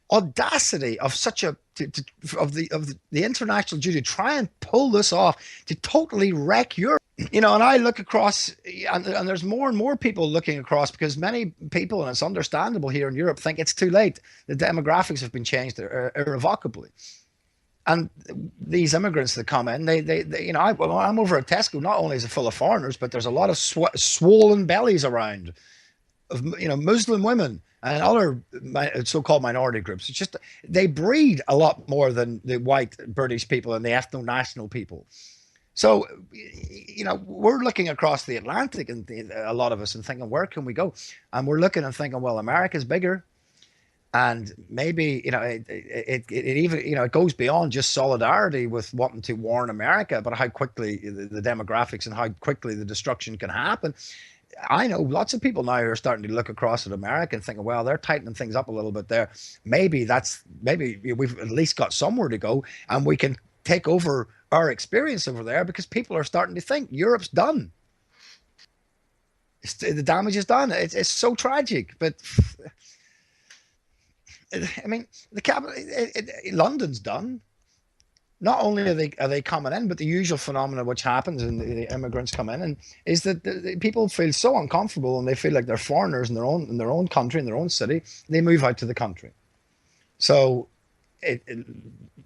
audacity of such of the international duty to try and pull this off to totally wreck Europe. And I look across, and there's more and more people looking across, because many people, and it's understandable here in Europe, think it's too late. The demographics have been changed irrevocably. And these immigrants that come in, I'm over at Tesco. Not only is it full of foreigners, but there's a lot of swollen bellies around of Muslim women and other so-called minority groups. It's just they breed a lot more than the white British people and the ethno-national people. So, we're looking across the Atlantic, and a lot of us, and thinking, where can we go? And we're looking and thinking, well, America's bigger, and maybe it even it goes beyond just solidarity with wanting to warn America, but how quickly the demographics and how quickly the destruction can happen. I know lots of people now who are starting to look across at America and thinking, well, they're tightening things up a little bit there. Maybe we've at least got somewhere to go, and we can take over our experience over there, because people are starting to think Europe's done. The damage is done. It's so tragic, but I mean, the capital, London's done. Not only are they coming in, but the usual phenomenon which happens when the immigrants come in, and is that the people feel so uncomfortable and they feel like they're foreigners in their own country, in their own city. They move out to the country. So,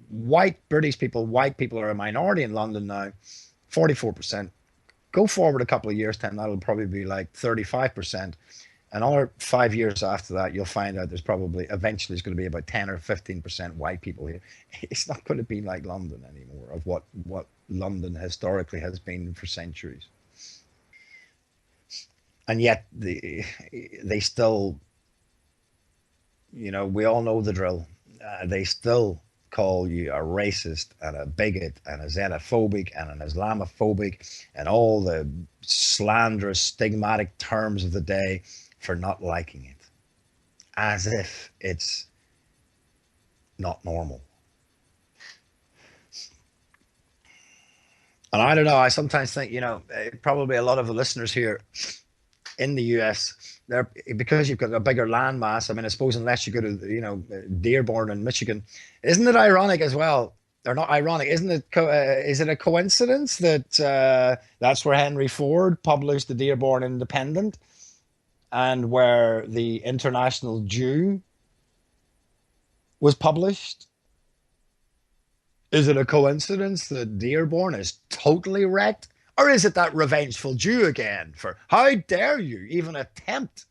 white people are a minority in London now, 44%. Go forward a couple of years' time, that'll probably be like 35%. Another 5 years after that, you'll find out there's probably eventually it's going to be about 10 or 15% white people here. It's not going to be like London anymore, of what London historically has been for centuries. And yet they still, we all know the drill. They still call you a racist and a bigot and a xenophobic and an Islamophobic and all the slanderous, stigmatic terms of the day for not liking it, as if it's not normal. And I don't know, I sometimes think, probably a lot of the listeners here in the US, because you've got a bigger landmass. I mean, I suppose unless you go to, Dearborn in Michigan, isn't it ironic as well? Or not ironic, isn't it? Is it a coincidence that that's where Henry Ford published the Dearborn Independent, and where the International Jew was published? Is it a coincidence that Dearborn is totally wrecked? Or is it that revengeful Jew again for, how dare you even attempt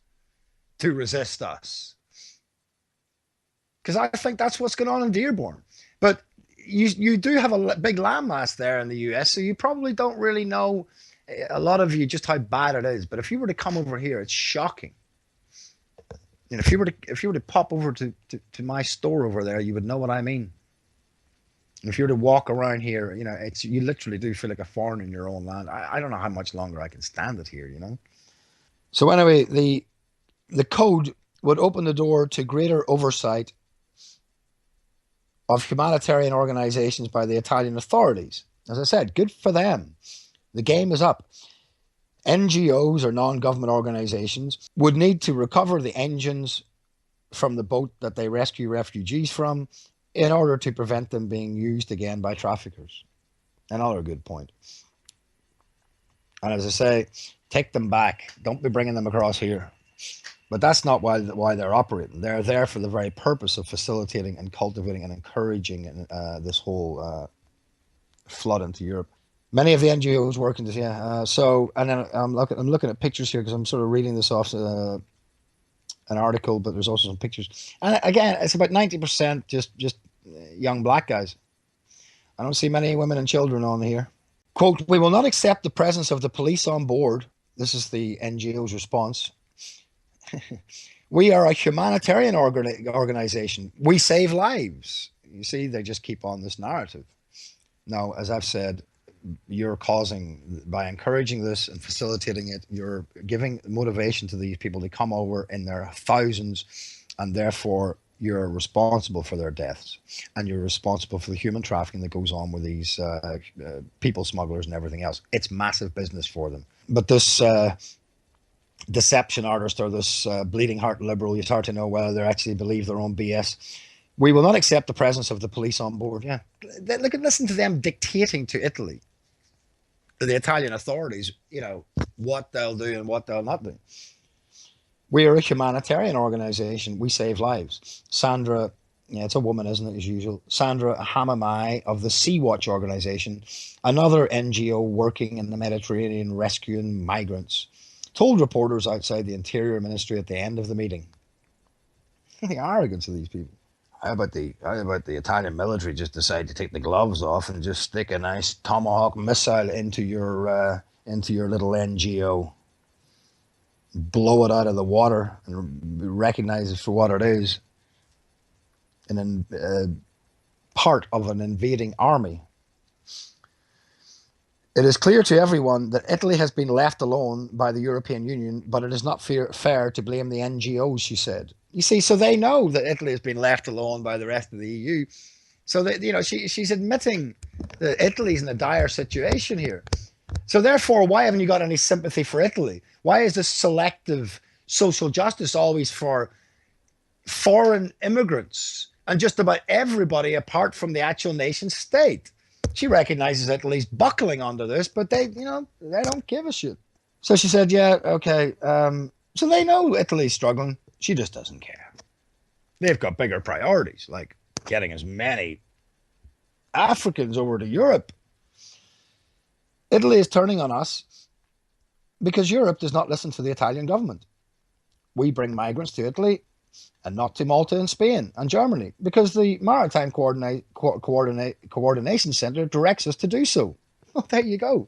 to resist us? Because I think that's what's going on in Dearborn. But you do have a big landmass there in the US, so you probably don't really know, a lot of you, just how bad it is. But if you were to come over here, it's shocking. If you were to pop over to my store over there, you would know what I mean. If you were to walk around here, you literally do feel like a foreigner in your own land. I don't know how much longer I can stand it here, So anyway, the code would open the door to greater oversight of humanitarian organizations by the Italian authorities. As I said, good for them. The game is up. NGO'S, or non-government organizations, would need to recover the engines from the boat that they rescue refugees from in order to prevent them being used again by traffickers. Another good point. And as I say, take them back. Don't be bringing them across here. But that's not why they're operating. They're there for the very purpose of facilitating and cultivating and encouraging this whole flood into Europe. Many of the NGOs working this, and then I'm looking at pictures here because I'm sort of reading this off an article, but there's also some pictures. And again, it's about 90% just young black guys. I don't see many women and children on here. Quote, "We will not accept the presence of the police on board." This is the NGO's response. "We are a humanitarian organization. We save lives." You see, they just keep on this narrative. Now, as I've said, you're causing, by encouraging this and facilitating it, you're giving motivation to these people to come over in their thousands, and therefore you're responsible for their deaths, and you're responsible for the human trafficking that goes on with these people smugglers and everything else. It's massive business for them. But this deception artist, or this bleeding heart liberal, it's hard to know whether they actually believe their own BS. "We will not accept the presence of the police on board." Yeah, listen to them dictating to Italy, to the Italian authorities, you know, what they'll do and what they'll not do. "We are a humanitarian organization. We save lives." Sandra, yeah, it's a woman, isn't it, as usual? Sandra Hamamai of the Sea-Watch organization, another NGO working in the Mediterranean rescuing migrants, told reporters outside the Interior Ministry at the end of the meeting. The arrogance of these people. How about the Italian military just decide to take the gloves off and just stick a nice Tomahawk missile into your little NGO, blow it out of the water and recognize it for what it is, and then part of an invading army. "It is clear to everyone that Italy has been left alone by the European Union, but it is not fair to blame the NGOs," she said. You see, so they know that Italy has been left alone by the rest of the EU. So that, you know, she's admitting that Italy's in a dire situation here. So therefore, why haven't you got any sympathy for Italy? Why is this selective social justice always for foreign immigrants and just about everybody apart from the actual nation state? She recognizes Italy's buckling under this, but they don't give a shit. So she said, yeah, okay. So they know Italy's struggling. She just doesn't care. They've got bigger priorities, like getting as many Africans over to Europe. Italy is turning on us because Europe does not listen to the Italian government. We bring migrants to Italy and not to Malta and Spain and Germany because the Maritime Coordination Centre directs us to do so. Well, there you go.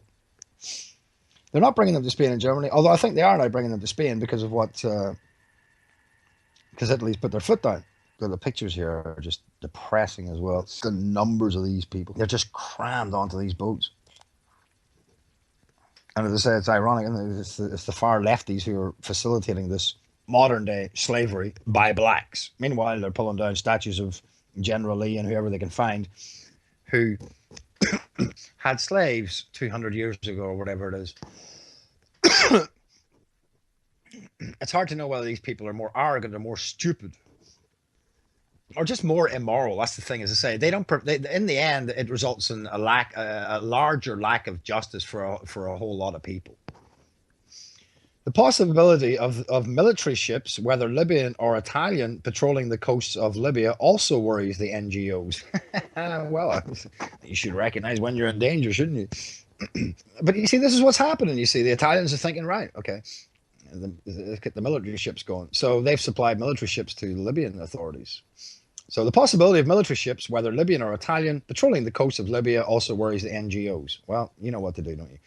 They're not bringing them to Spain and Germany, although I think they are now bringing them to Spain because of what... because Italy's put their foot down. The pictures here are just depressing as well. The numbers of these people, they're just crammed onto these boats. And as I say, it's ironic, isn't it? It's the far lefties who are facilitating this modern day slavery by blacks. Meanwhile, they're pulling down statues of General Lee and whoever they can find who had slaves 200 years ago or whatever it is. It's hard to know whether these people are more arrogant or more stupid or just more immoral. That's the thing, as I say, they don't. In the end, it results in a larger lack of justice for a whole lot of people. The possibility of military ships, whether Libyan or Italian, patrolling the coasts of Libya also worries the NGOs. Well, you should recognize when you're in danger, shouldn't you? But you see, this is what's happening. You see, the Italians are thinking, right, okay, let's get the military ships going. So they've supplied military ships to Libyan authorities. So the possibility of military ships, whether Libyan or Italian, patrolling the coast of Libya also worries the NGOs. Well, you know what to do, don't you?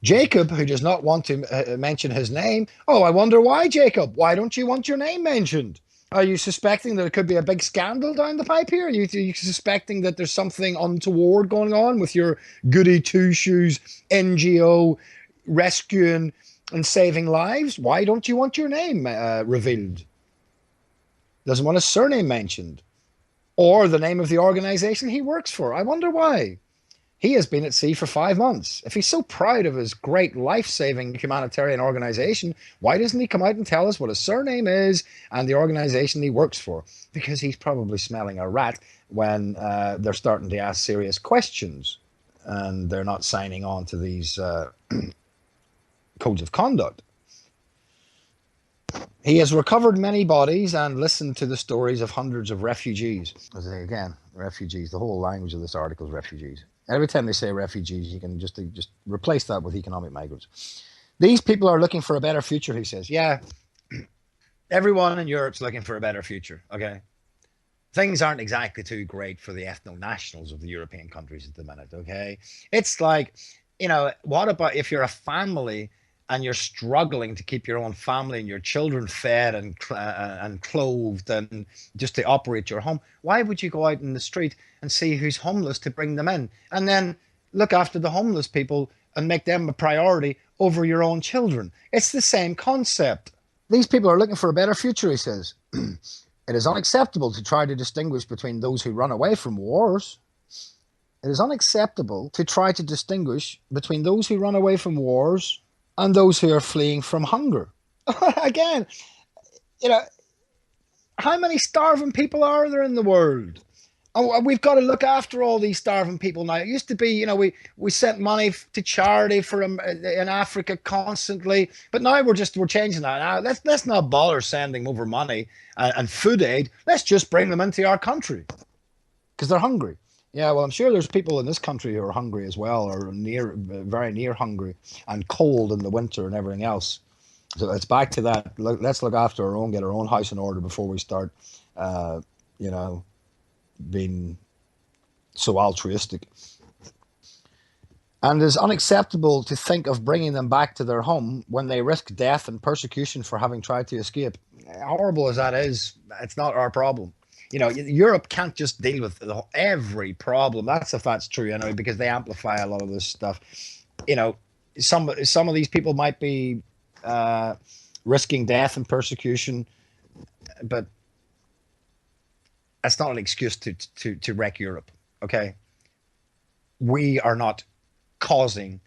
Jacob, who does not want to mention his name. Oh, I wonder why, Jacob. Why don't you want your name mentioned? Are you suspecting that it could be a big scandal down the pipe here? Are you suspecting that there's something untoward going on with your goody two-shoes NGO rescuing and saving lives? Why don't you want your name revealed? Doesn't want his surname mentioned. Or the name of the organization he works for. I wonder why. He has been at sea for 5 months. If he's so proud of his great life-saving humanitarian organization, why doesn't he come out and tell us what his surname is and the organization he works for? Because he's probably smelling a rat when they're starting to ask serious questions and they're not signing on to these codes of conduct. He has recovered many bodies and listened to the stories of hundreds of refugees. Again, refugees, the whole language of this article is refugees. Every time they say refugees, you can just replace that with economic migrants. These people are looking for a better future, he says. Yeah, Everyone in Europe's looking for a better future, okay? Things aren't exactly too great for the ethno-nationals of the European countries at the minute, okay? It's like, what about if you're a family and you're struggling to keep your own family and your children fed and clothed and just to operate your home? Why would you go out in the street and see who's homeless to bring them in and then look after the homeless people and make them a priority over your own children? It's the same concept. These people are looking for a better future, he says. It is unacceptable to try to distinguish between those who run away from wars. It is unacceptable to try to distinguish between those who run away from wars and those who are fleeing from hunger. Again, how many starving people are there in the world? Oh, we've got to look after all these starving people now. It used to be, we sent money to charity for them in Africa constantly, but now we're changing that. Now let's not bother sending over money and food aid. Let's just bring them into our country because they're hungry. Yeah, well, I'm sure there's people in this country who are hungry as well, or very near hungry and cold in the winter and everything else. So it's back to that. Let's look after our own, get our own house in order before we start, being so altruistic. And it is unacceptable to think of bringing them back to their home when they risk death and persecution for having tried to escape. Horrible as that is, it's not our problem. Europe can't just deal with every problem. That's if that's true, because they amplify a lot of this stuff. Some of these people might be risking death and persecution, but that's not an excuse to wreck Europe, okay? We are not causing,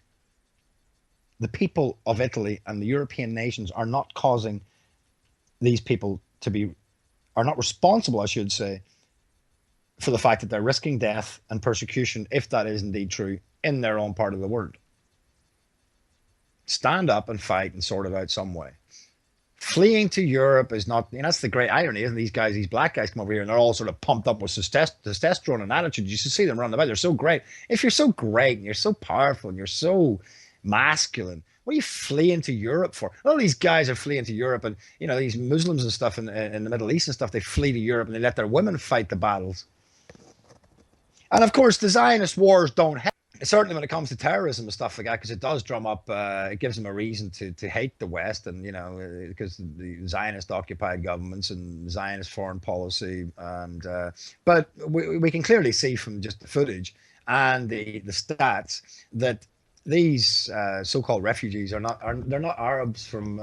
the people of Italy and the European nations are not causing these people are not responsible, I should say, for the fact that they're risking death and persecution, if that is indeed true, in their own part of the world. Stand up and fight and sort it out some way. Fleeing to Europe is not, that's the great irony, isn't it? These black guys come over here and they're all sort of pumped up with testosterone and attitude. You should see them running about. They're so great. If you're so great and you're so powerful and you're so masculine, what are you fleeing to Europe for? All these guys are fleeing to Europe, and these Muslims and stuff in the Middle East and stuff, they flee to Europe and they let their women fight the battles. And of course, the Zionist wars don't help. Certainly when it comes to terrorism and stuff like that, because it does drum up, it gives them a reason to hate the West, and because the Zionist occupied governments and Zionist foreign policy, and but we can clearly see from just the footage and the stats that these so-called refugees they're not Arabs from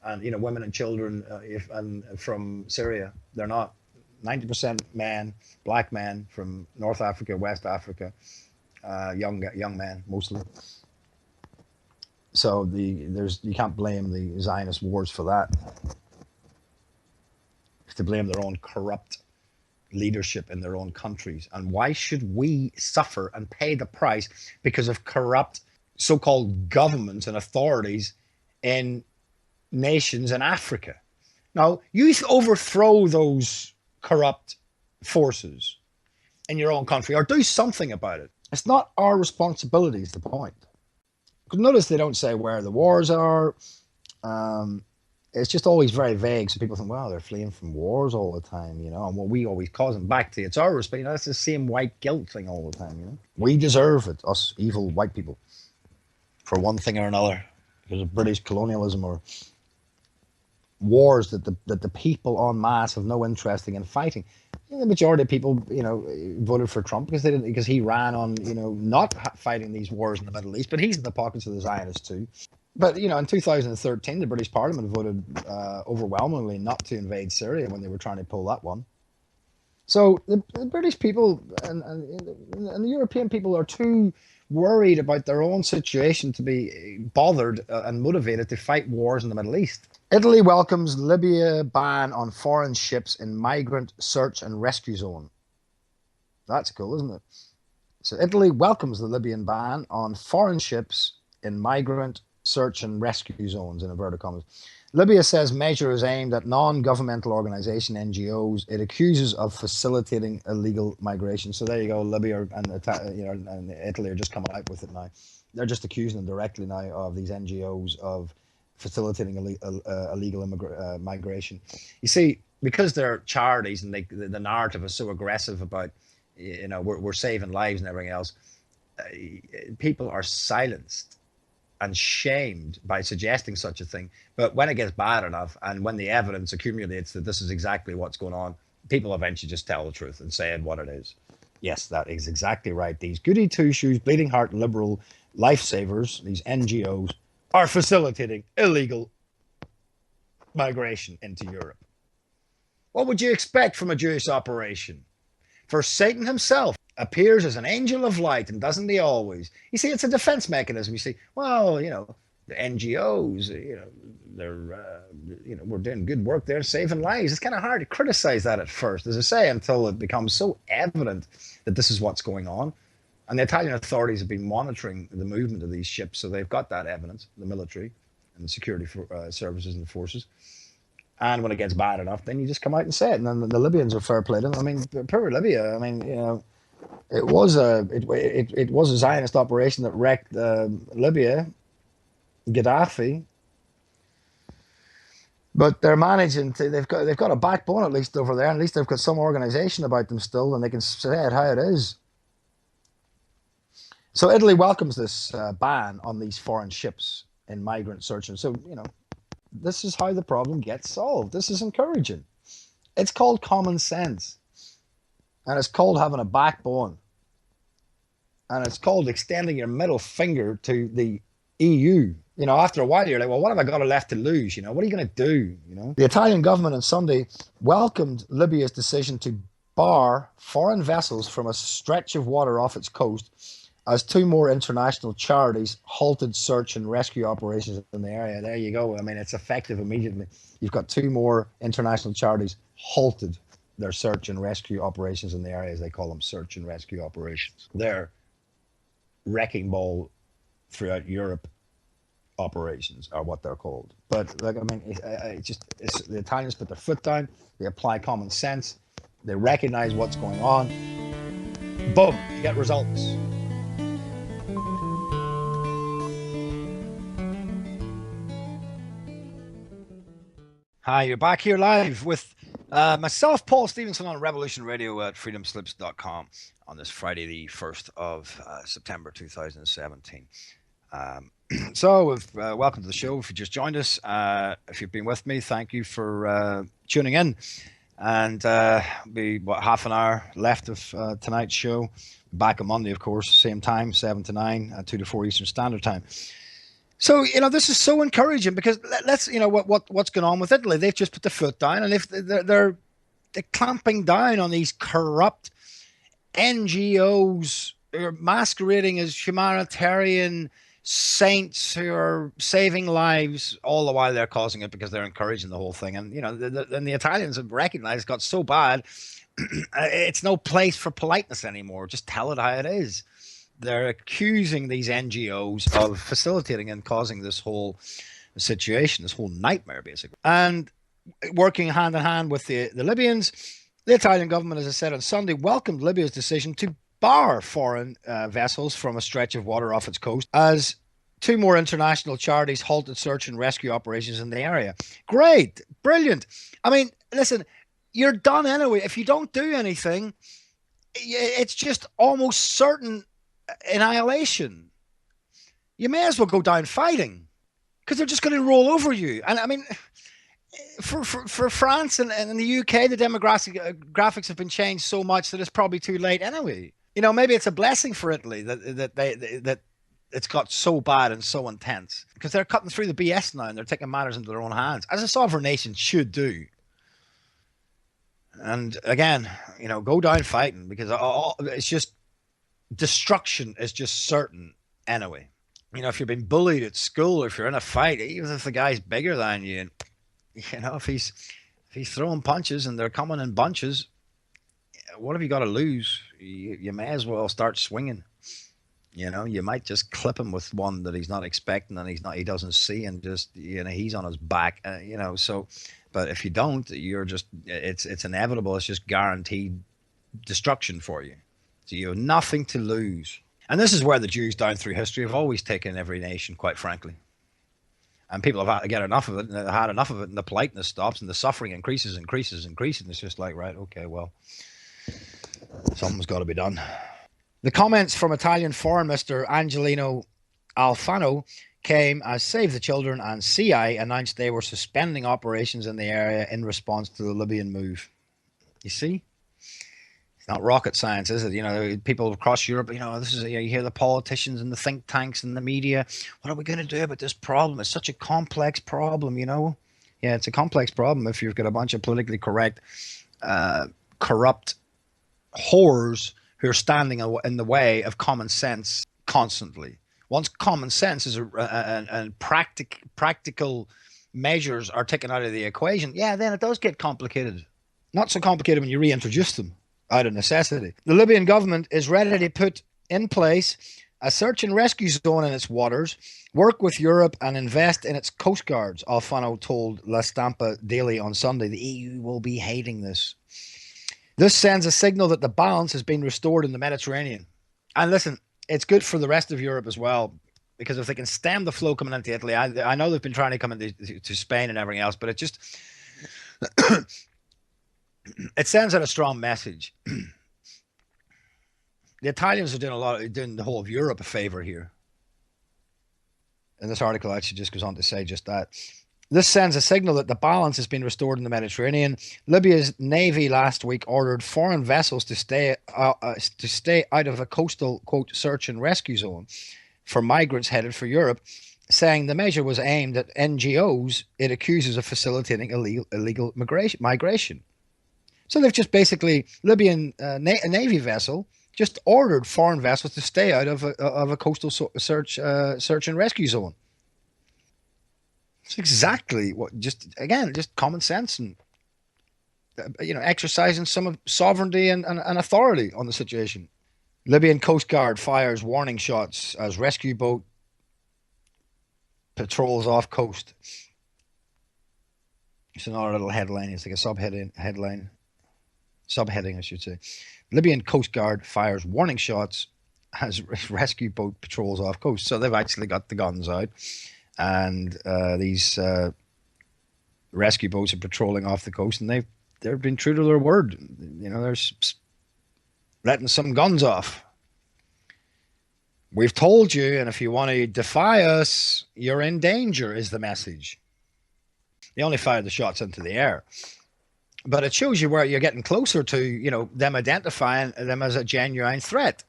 and women and children and from Syria. They're not. 90% men, black men from North Africa, West Africa. Young men mostly. So you can't blame the Zionist wars for that. You have to blame their own corrupt leadership in their own countries. And why should we suffer and pay the price because of corrupt so-called governments and authorities in nations in Africa? Now, you overthrow those corrupt forces in your own country or do something about it. It's not our responsibility is the point. Because notice they don't say where the wars are. It's just always very vague. So people think, well, they're fleeing from wars all the time, and well, we always cause them back to you. It's our responsibility. That's the same white guilt thing all the time, We deserve it, us evil white people, for one thing or another, because of British colonialism or wars that the people en masse have no interest in fighting. The majority of people, voted for Trump because he ran on, not fighting these wars in the Middle East, but he's in the pockets of the Zionists too. But, in 2013, the British Parliament voted overwhelmingly not to invade Syria when they were trying to pull that one. So the British people and the European people are too worried about their own situation to be bothered and motivated to fight wars in the Middle East. Italy welcomes Libya ban on foreign ships in migrant search and rescue zone. That's cool, isn't it? So Italy welcomes the Libyan ban on foreign ships in migrant search and rescue zones, in inverted commas. Libya says measure is aimed at non-governmental organization NGOs it accuses of facilitating illegal migration. So there you go, Libya and Italy are just coming out with it now. They're just accusing them directly now of these NGOs of facilitating illegal migration. You see, because they're charities and the narrative is so aggressive about, we're saving lives and everything else, people are silenced and shamed by suggesting such a thing. But when it gets bad enough and when the evidence accumulates that this is exactly what's going on, people eventually just tell the truth and say it what it is. Yes, that is exactly right. These goody two-shoes, bleeding heart liberal lifesavers, these NGOs, are facilitating illegal migration into Europe. What would you expect from a Jewish operation? For Satan himself appears as an angel of light, and doesn't he always? You see, it's a defense mechanism. You see, well, the NGOs, they're, we're doing good work there, saving lives. It's kind of hard to criticize that at first, as I say, until it becomes so evident that this is what's going on. And the Italian authorities have been monitoring the movement of these ships, so they've got that evidence, the military and the security services and the forces. And when it gets bad enough, then you just come out and say it. And then the Libyans are fair play to them. I mean, poor Libya. I mean, it was a Zionist operation that wrecked Libya, Gaddafi. But they're managing to. They've got a backbone at least over there. And at least they've got some organization about them still, and they can say it how it is. So Italy welcomes this ban on these foreign ships in migrant searching. So this is how the problem gets solved. This is encouraging. It's called common sense. And it's called having a backbone. And it's called extending your middle finger to the EU. After a while, you're like, well, what have I got left to lose? What are you going to do? The Italian government on Sunday welcomed Libya's decision to bar foreign vessels from a stretch of water off its coast as two more international charities halted search and rescue operations in the area. There you go. I mean, it's effective immediately. You've got two more international charities halted their search and rescue operations in the area, as they call them, search and rescue operations. They're wrecking ball throughout Europe operations are what they're called. But it's the Italians put their foot down. They apply common sense. They recognize what's going on. Boom, you get results. Hi, you're back here live with myself, Paul Stevenson, on Revolution Radio at freedomslips.com on this Friday, the 1st of September 2017. So, welcome to the show. If you just joined us, if you've been with me, thank you for tuning in. And be half an hour left of tonight's show. Back on Monday, of course, same time, 7 to 9, 2 to 4 Eastern Standard Time. So, this is so encouraging because let's, what's going on with Italy. They've just put the foot down, and if they're clamping down on these corrupt NGOs who are masquerading as humanitarian saints who are saving lives, all the while they're causing it because they're encouraging the whole thing. And, then the Italians have recognized it got so bad, it's no place for politeness anymore. Just tell it how it is. They're accusing these NGOs of facilitating and causing this whole situation, this whole nightmare, basically. And working hand in hand with the Libyans, the Italian government, as I said on Sunday, welcomed Libya's decision to bar foreign vessels from a stretch of water off its coast as two more international charities halted search and rescue operations in the area. Great, brilliant. I mean, listen, you're done anyway. If you don't do anything, it's just almost certain annihilation. You may as well go down fighting because they're just going to roll over you. And I mean, for France and the UK, the demographics have been changed so much that it's probably too late anyway. Maybe it's a blessing for Italy that it's got so bad and so intense because they're cutting through the BS now and they're taking matters into their own hands, as a sovereign nation should do. And again, go down fighting because it's just destruction is just certain anyway. If you've been bullied at school or if you're in a fight, even if the guy's bigger than you, and if he's throwing punches and they're coming in bunches, what have you got to lose? You may as well start swinging. You might just clip him with one that he's not expecting and he doesn't see, and just he's on his back. So, but if you don't, you're just it's inevitable. It's just guaranteed destruction for you. So you have nothing to lose. And this is where the Jews down through history have always taken every nation, quite frankly. And people have had to get enough of it, and they've had enough of it, and the politeness stops, and the suffering increases. And it's just like, right, okay, well, something's got to be done. The comments from Italian Foreign Minister Angelino Alfano came as Save the Children and CI announced they were suspending operations in the area in response to the Libyan move. You see? It's not rocket science, is it? You know, people across Europe, you know, this is, you hear the politicians and the think tanks and the media. What are we going to do about this problem? It's such a complex problem, you know? Yeah, it's a complex problem if you've got a bunch of politically correct, corrupt whores who are standing in the way of common sense constantly. Once common sense is and practical measures are taken out of the equation, yeah, then it does get complicated. Not so complicated when you reintroduce them out of necessity. The Libyan government is ready to put in place a search and rescue zone in its waters, work with Europe and invest in its coast guards, Alfano told La Stampa Daily on Sunday. The EU will be hating this. This sends a signal that the balance has been restored in the Mediterranean. And listen, it's good for the rest of Europe as well, because if they can stem the flow coming into Italy, I know they've been trying to come into Spain and everything else, but it just it sends out a strong message. The Italians are doing the whole of Europe a favor here. And this article actually just goes on to say just that. This sends a signal that the balance has been restored in the Mediterranean. Libya's navy last week ordered foreign vessels to stay out of a coastal, quote, search and rescue zone for migrants headed for Europe, saying the measure was aimed at NGO'S it accuses of facilitating illegal migration. So they've just basically, Libyan navy vessel just ordered foreign vessels to stay out of a coastal search and rescue zone. It's exactly what, just common sense and, exercising some sovereignty and authority on the situation. Libyan Coast Guard fires warning shots as rescue boat patrols off coast. It's another little headline. It's like a subheading, I should say. Libyan Coast Guard fires warning shots as rescue boat patrols off coast. So they've actually got the guns out. And these rescue boats are patrolling off the coast, and they've been true to their word. They're letting some guns off. We've told you, and if you want to defy us, you're in danger, is the message. They only fired the shots into the air. But it shows you where you're getting closer to, them identifying them as a genuine threat,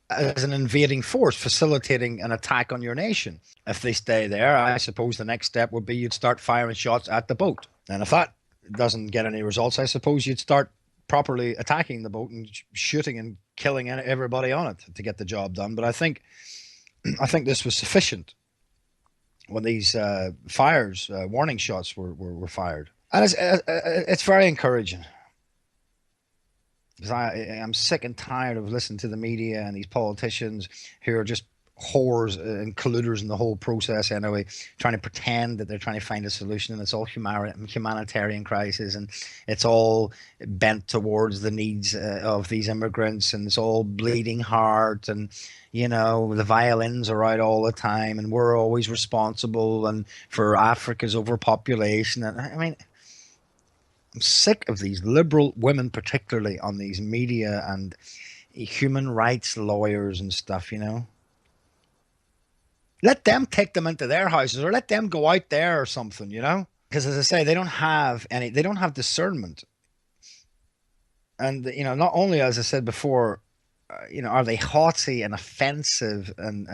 as an invading force, facilitating an attack on your nation. If they stay there, I suppose the next step would be you'd start firing shots at the boat. And if that doesn't get any results, I suppose you'd start properly attacking the boat and shooting and killing everybody on it to get the job done. But I think this was sufficient when these warning shots were fired. And it's very encouraging. Because I'm sick and tired of listening to the media and these politicians who are just whores and colluders in the whole process anyway, trying to pretend that they're trying to find a solution, and it's all humanitarian crisis, and it's all bent towards the needs of these immigrants, and it's all bleeding heart, and the violins are out all the time, and we're always responsible and for Africa's overpopulation. And I mean, I'm sick of these liberal women, particularly on these media and human rights lawyers and stuff, Let them take them into their houses, or let them go out there or something, Because as I say, they don't have discernment. And, not only, as I said before, are they haughty and offensive, and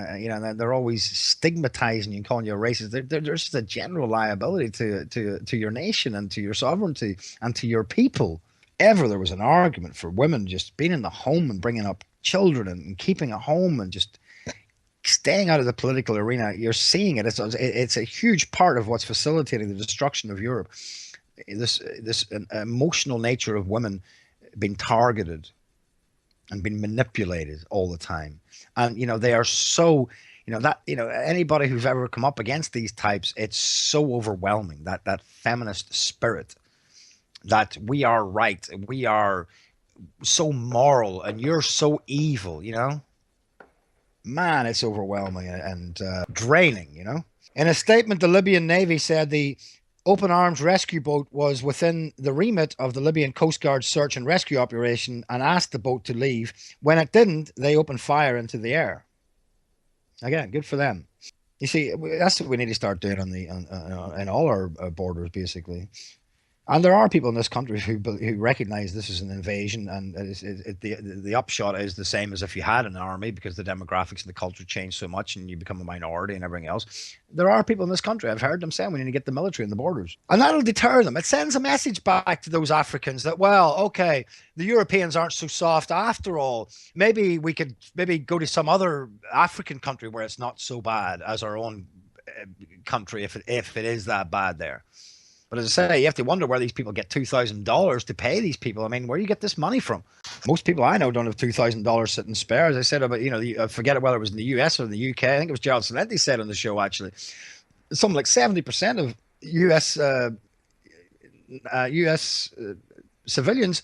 they're always stigmatizing you and calling you a racist. There's just a general liability to your nation and to your sovereignty and to your people. Ever there was an argument for women just being in the home and bringing up children and keeping at home and just staying out of the political arena, you're seeing it. It's a huge part of what's facilitating the destruction of Europe. This emotional nature of women being targeted and been manipulated all the time. And, they are so, anybody who's ever come up against these types, it's so overwhelming, that feminist spirit, that we are right, we are so moral, and you're so evil, man, it's overwhelming and draining, you know. In a statement, the Libyan Navy said the open arms rescue boat was within the remit of the Libyan Coast Guard search and rescue operation and asked the boat to leave. When it didn't, they opened fire into the air. Again, good for them. You see, that's what we need to start doing in all our borders, basically. And there are people in this country who recognize this is an invasion, and the upshot is the same as if you had an army, because the demographics and the culture change so much and you become a minority and everything else. There are people in this country, I've heard them saying, we need to get the military in the borders. And that'll deter them. It sends a message back to those Africans that, well, okay, the Europeans aren't so soft after all. Maybe we could go to some other African country where it's not so bad as our own country, if it is that bad there. But as I say, you have to wonder where these people get $2,000 to pay these people. I mean, where do you get this money from? Most people I know don't have $2,000 sitting spare. As I said about, I forget whether it was in the US or the UK. I think it was Gerald Celente said on the show, actually, something like 70% of US civilians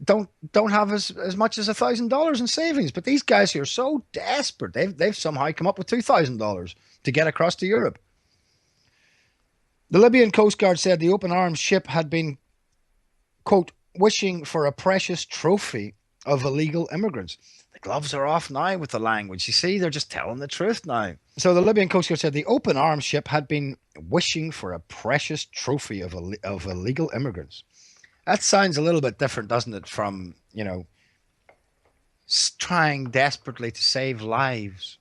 don't have as much as $1,000 in savings. But these guys who are so desperate, they've somehow come up with $2,000 to get across to Europe. The Libyan Coast Guard said the open arms ship had been, quote, wishing for a precious trophy of illegal immigrants. The gloves are off now with the language. You see, they're just telling the truth now. So the Libyan Coast Guard said the open arms ship had been wishing for a precious trophy of illegal immigrants. That sounds a little bit different, doesn't it, from, trying desperately to save lives.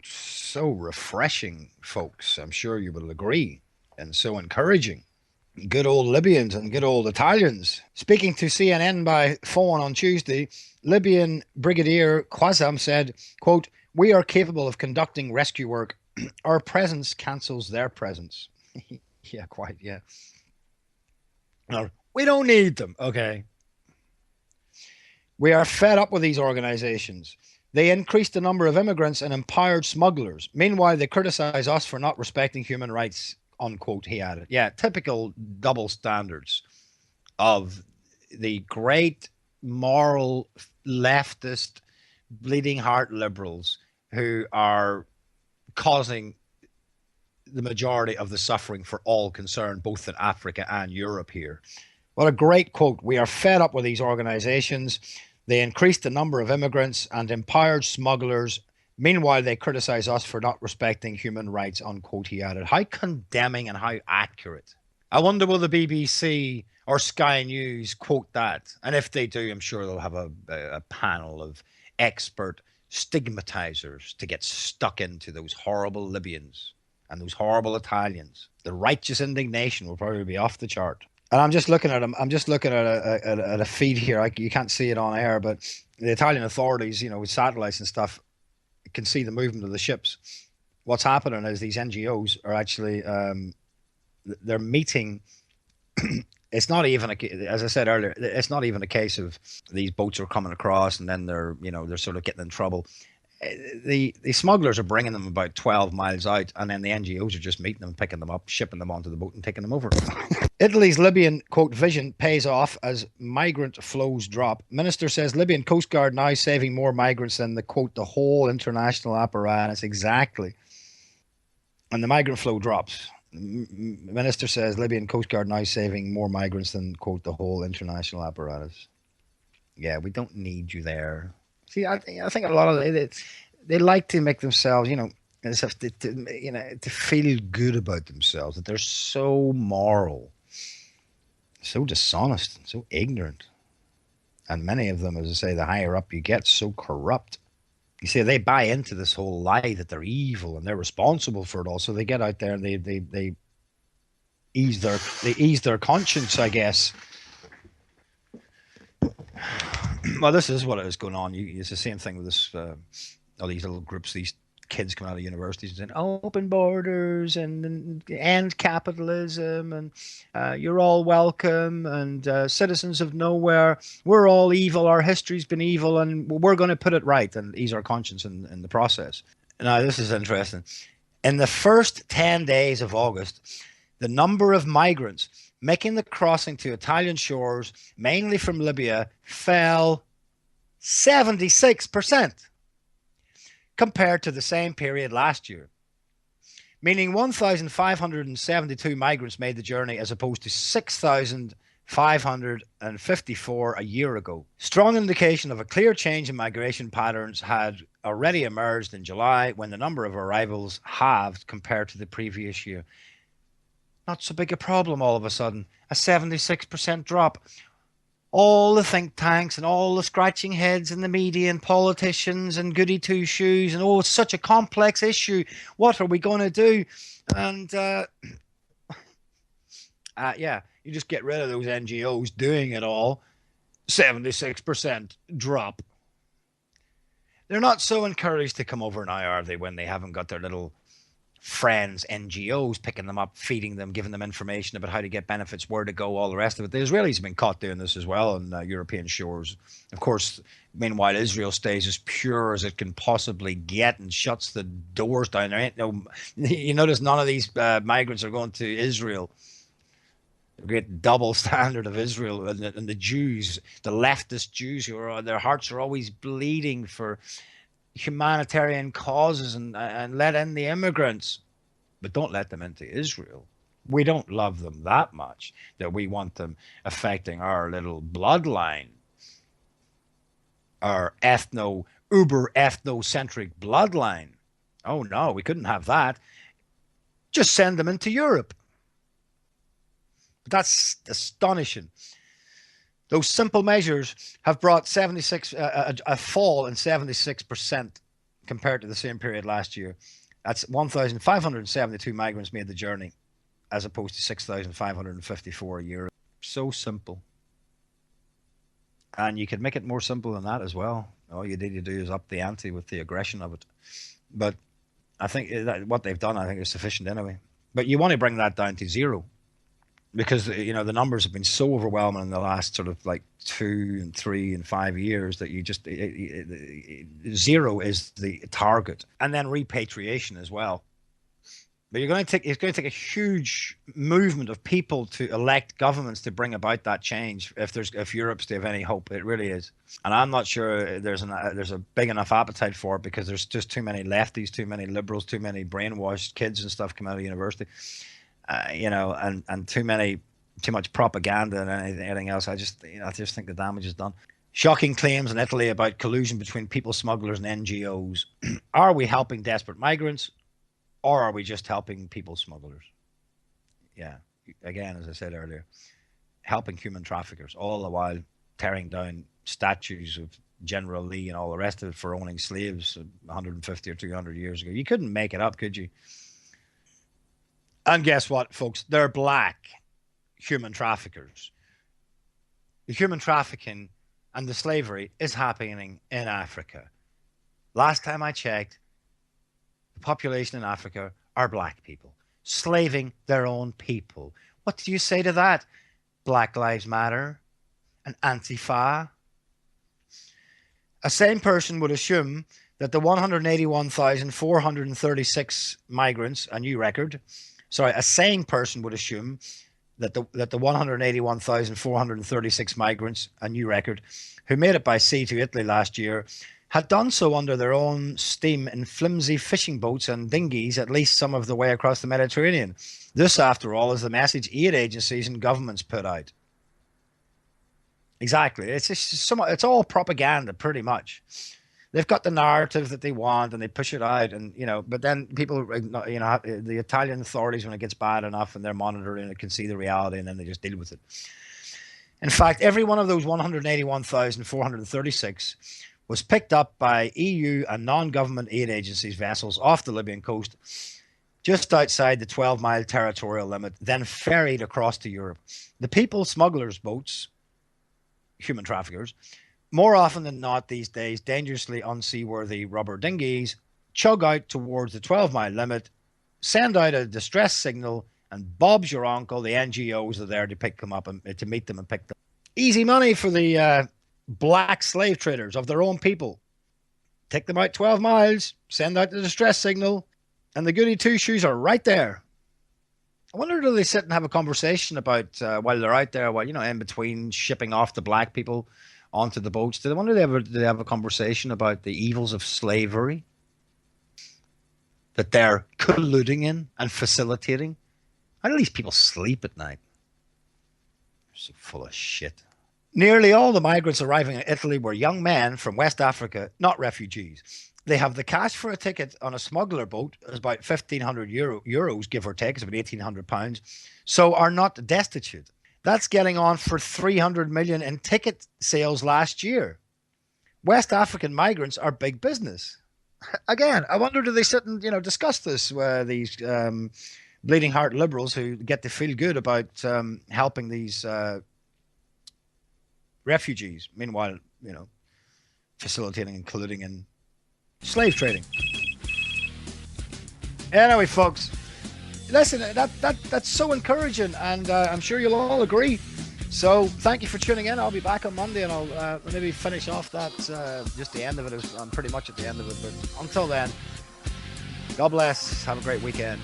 So refreshing, folks. I'm sure you will agree. And so encouraging. Good old Libyans and good old Italians. Speaking to CNN by phone on Tuesday, Libyan Brigadier Quasam said, quote, "We are capable of conducting rescue work. Our presence cancels their presence." Yeah, quite, yeah. No, we don't need them, okay? "We are fed up with these organizations. They increased the number of immigrants and empowered smugglers. Meanwhile, they criticize us for not respecting human rights," unquote, he added. Yeah, typical double standards of the great moral leftist bleeding heart liberals who are causing the majority of the suffering for all concerned, both in Africa and Europe here. What a great quote. "We are fed up with these organizations. They increased the number of immigrants and empowered smugglers. Meanwhile, they criticize us for not respecting human rights," unquote, he added. How condemning and how accurate. I wonder will the BBC or Sky News quote that? And if they do, I'm sure they'll have a panel of expert stigmatizers to get stuck into those horrible Libyans and those horrible Italians. The righteous indignation will probably be off the chart. And I'm just looking at them. I'm just looking at a feed here. You can't see it on air, but the Italian authorities, with satellites and stuff, can see the movement of the ships. What's happening is these NGOs are actually they're meeting. It's not even as I said earlier, it's not even a case of these boats are coming across and then they're sort of getting in trouble. The smugglers are bringing them about 12 miles out, and then the NGOs are just meeting them, picking them up, shipping them onto the boat and taking them over. Italy's Libyan, quote, vision pays off as migrant flows drop. Minister says Libyan Coast Guard now saving more migrants than the, quote, the whole international apparatus. Exactly. And the migrant flow drops. Minister says Libyan Coast Guard now saving more migrants than, quote, the whole international apparatus. Yeah, we don't need you there. See, I think a lot of they like to make themselves, as if to feel good about themselves, that they're so moral, so dishonest, so ignorant. And many of them, as I say, the higher up you get, so corrupt. You see, they buy into this whole lie that they're evil and they're responsible for it all. So they get out there and they ease their conscience, I guess. Well, this is what is going on. It's the same thing with this. All these little groups, these kids coming out of universities and saying, "Open borders and end capitalism, and you're all welcome, and citizens of nowhere. We're all evil. Our history's been evil, and we're going to put it right and ease our conscience in the process." Now, this is interesting. In the first 10 days of August, the number of migrants making the crossing to Italian shores, mainly from Libya, fell 76%. compared to the same period last year, meaning 1,572 migrants made the journey as opposed to 6,554 a year ago. Strong indication of a clear change in migration patterns had already emerged in July, when the number of arrivals halved compared to the previous year. Not so big a problem all of a sudden. A 76% drop. All the think tanks and all the scratching heads in the media and politicians and goody two shoes and, oh, it's such a complex issue. What are we going to do? And yeah, you just get rid of those NGOs doing it all. 76% drop. They're not so encouraged to come over now, are they, when they haven't got their little friends, NGOs, picking them up, feeding them, giving them information about how to get benefits, where to go, all the rest of it. The Israelis have been caught doing this as well on European shores. Of course, meanwhile, Israel stays as pure as it can possibly get and shuts the doors down. There ain't no, you notice none of these migrants are going to Israel. The great double standard of Israel and the Jews, the leftist Jews, who are, their hearts are always bleeding for humanitarian causes and let in the immigrants, but don't let them into Israel. We don't love them that much that we want them affecting our little bloodline, our uber ethnocentric bloodline. Oh no, we couldn't have that. Just send them into Europe. But that's astonishing. Those simple measures have brought a fall in 76% compared to the same period last year. That's 1,572 migrants made the journey, as opposed to 6,554 a year. So simple. And you could make it more simple than that as well. All you need to do is up the ante with the aggression of it. But I think that what they've done, I think, is sufficient anyway. But you want to bring that down to zero. Because, you know, the numbers have been so overwhelming in the last sort of like 2 and 3 and 5 years that you just, zero is the target. And then repatriation as well. But it's going to take a huge movement of people to elect governments to bring about that change. If Europe's to have any hope, it really is. And I'm not sure there's a big enough appetite for it, because there's just too many lefties, too many liberals, too many brainwashed kids and stuff come out of university. You know, and too much propaganda and anything else. I just think the damage is done. Shocking claims in Italy about collusion between people smugglers and NGOs. Are we helping desperate migrants, or are we just helping people smugglers? Yeah, again, as I said earlier, helping human traffickers, all the while tearing down statues of General Lee and all the rest of it for owning slaves 150 or 200 years ago. You couldn't make it up, could you? And guess what, folks? They're black human traffickers. The human trafficking and the slavery is happening in Africa. Last time I checked, the population in Africa are black people, slaving their own people. What do you say to that? Black Lives Matter and Antifa? A sane person would assume that the 181,436 migrants, a new record, a sane person would assume that the 181,436 migrants, a new record, who made it by sea to Italy last year, had done so under their own steam in flimsy fishing boats and dinghies at least some of the way across the Mediterranean. This, after all, is the message aid agencies and governments put out. Exactly. It's all propaganda, pretty much. They've got the narrative that they want and they push it out, and but then people, the Italian authorities, when it gets bad enough and they're monitoring it, can see the reality, and then they just deal with it. In fact, every one of those 181,436 was picked up by EU and non-government aid agencies' vessels off the Libyan coast, just outside the 12-mile territorial limit, then ferried across to Europe. The people smugglers' boats, human traffickers, more often than not these days, dangerously unseaworthy rubber dinghies, chug out towards the 12-mile limit, send out a distress signal, and Bob's your uncle, the NGOs are there to pick them up and to meet them and pick them. Easy money for the black slave traders of their own people. Take them out 12 miles, send out the distress signal, and the goody two-shoes are right there. I wonder, do they sit and have a conversation about, while they're out there, in between shipping off the black people onto the boats? Do they have a conversation about the evils of slavery? that they're colluding in and facilitating? How do these people sleep at night? They're so full of shit. Nearly all the migrants arriving in Italy were young men from West Africa, not refugees. They have the cash for a ticket on a smuggler boat. It's about 1,500 euros, give or take. It's about £1,800. So are not destitute. That's getting on for 300 million in ticket sales last year. West African migrants are big business. Again, I wonder, do they sit and discuss this with these bleeding heart liberals who get to feel good about helping these refugees, meanwhile, facilitating and colluding in slave trading. Anyway, folks, listen, that's so encouraging, and I'm sure you'll all agree. So thank you for tuning in. I'll be back on Monday, and I'll maybe finish off that, just the end of it. I'm pretty much at the end of it, but until then, God bless. Have a great weekend.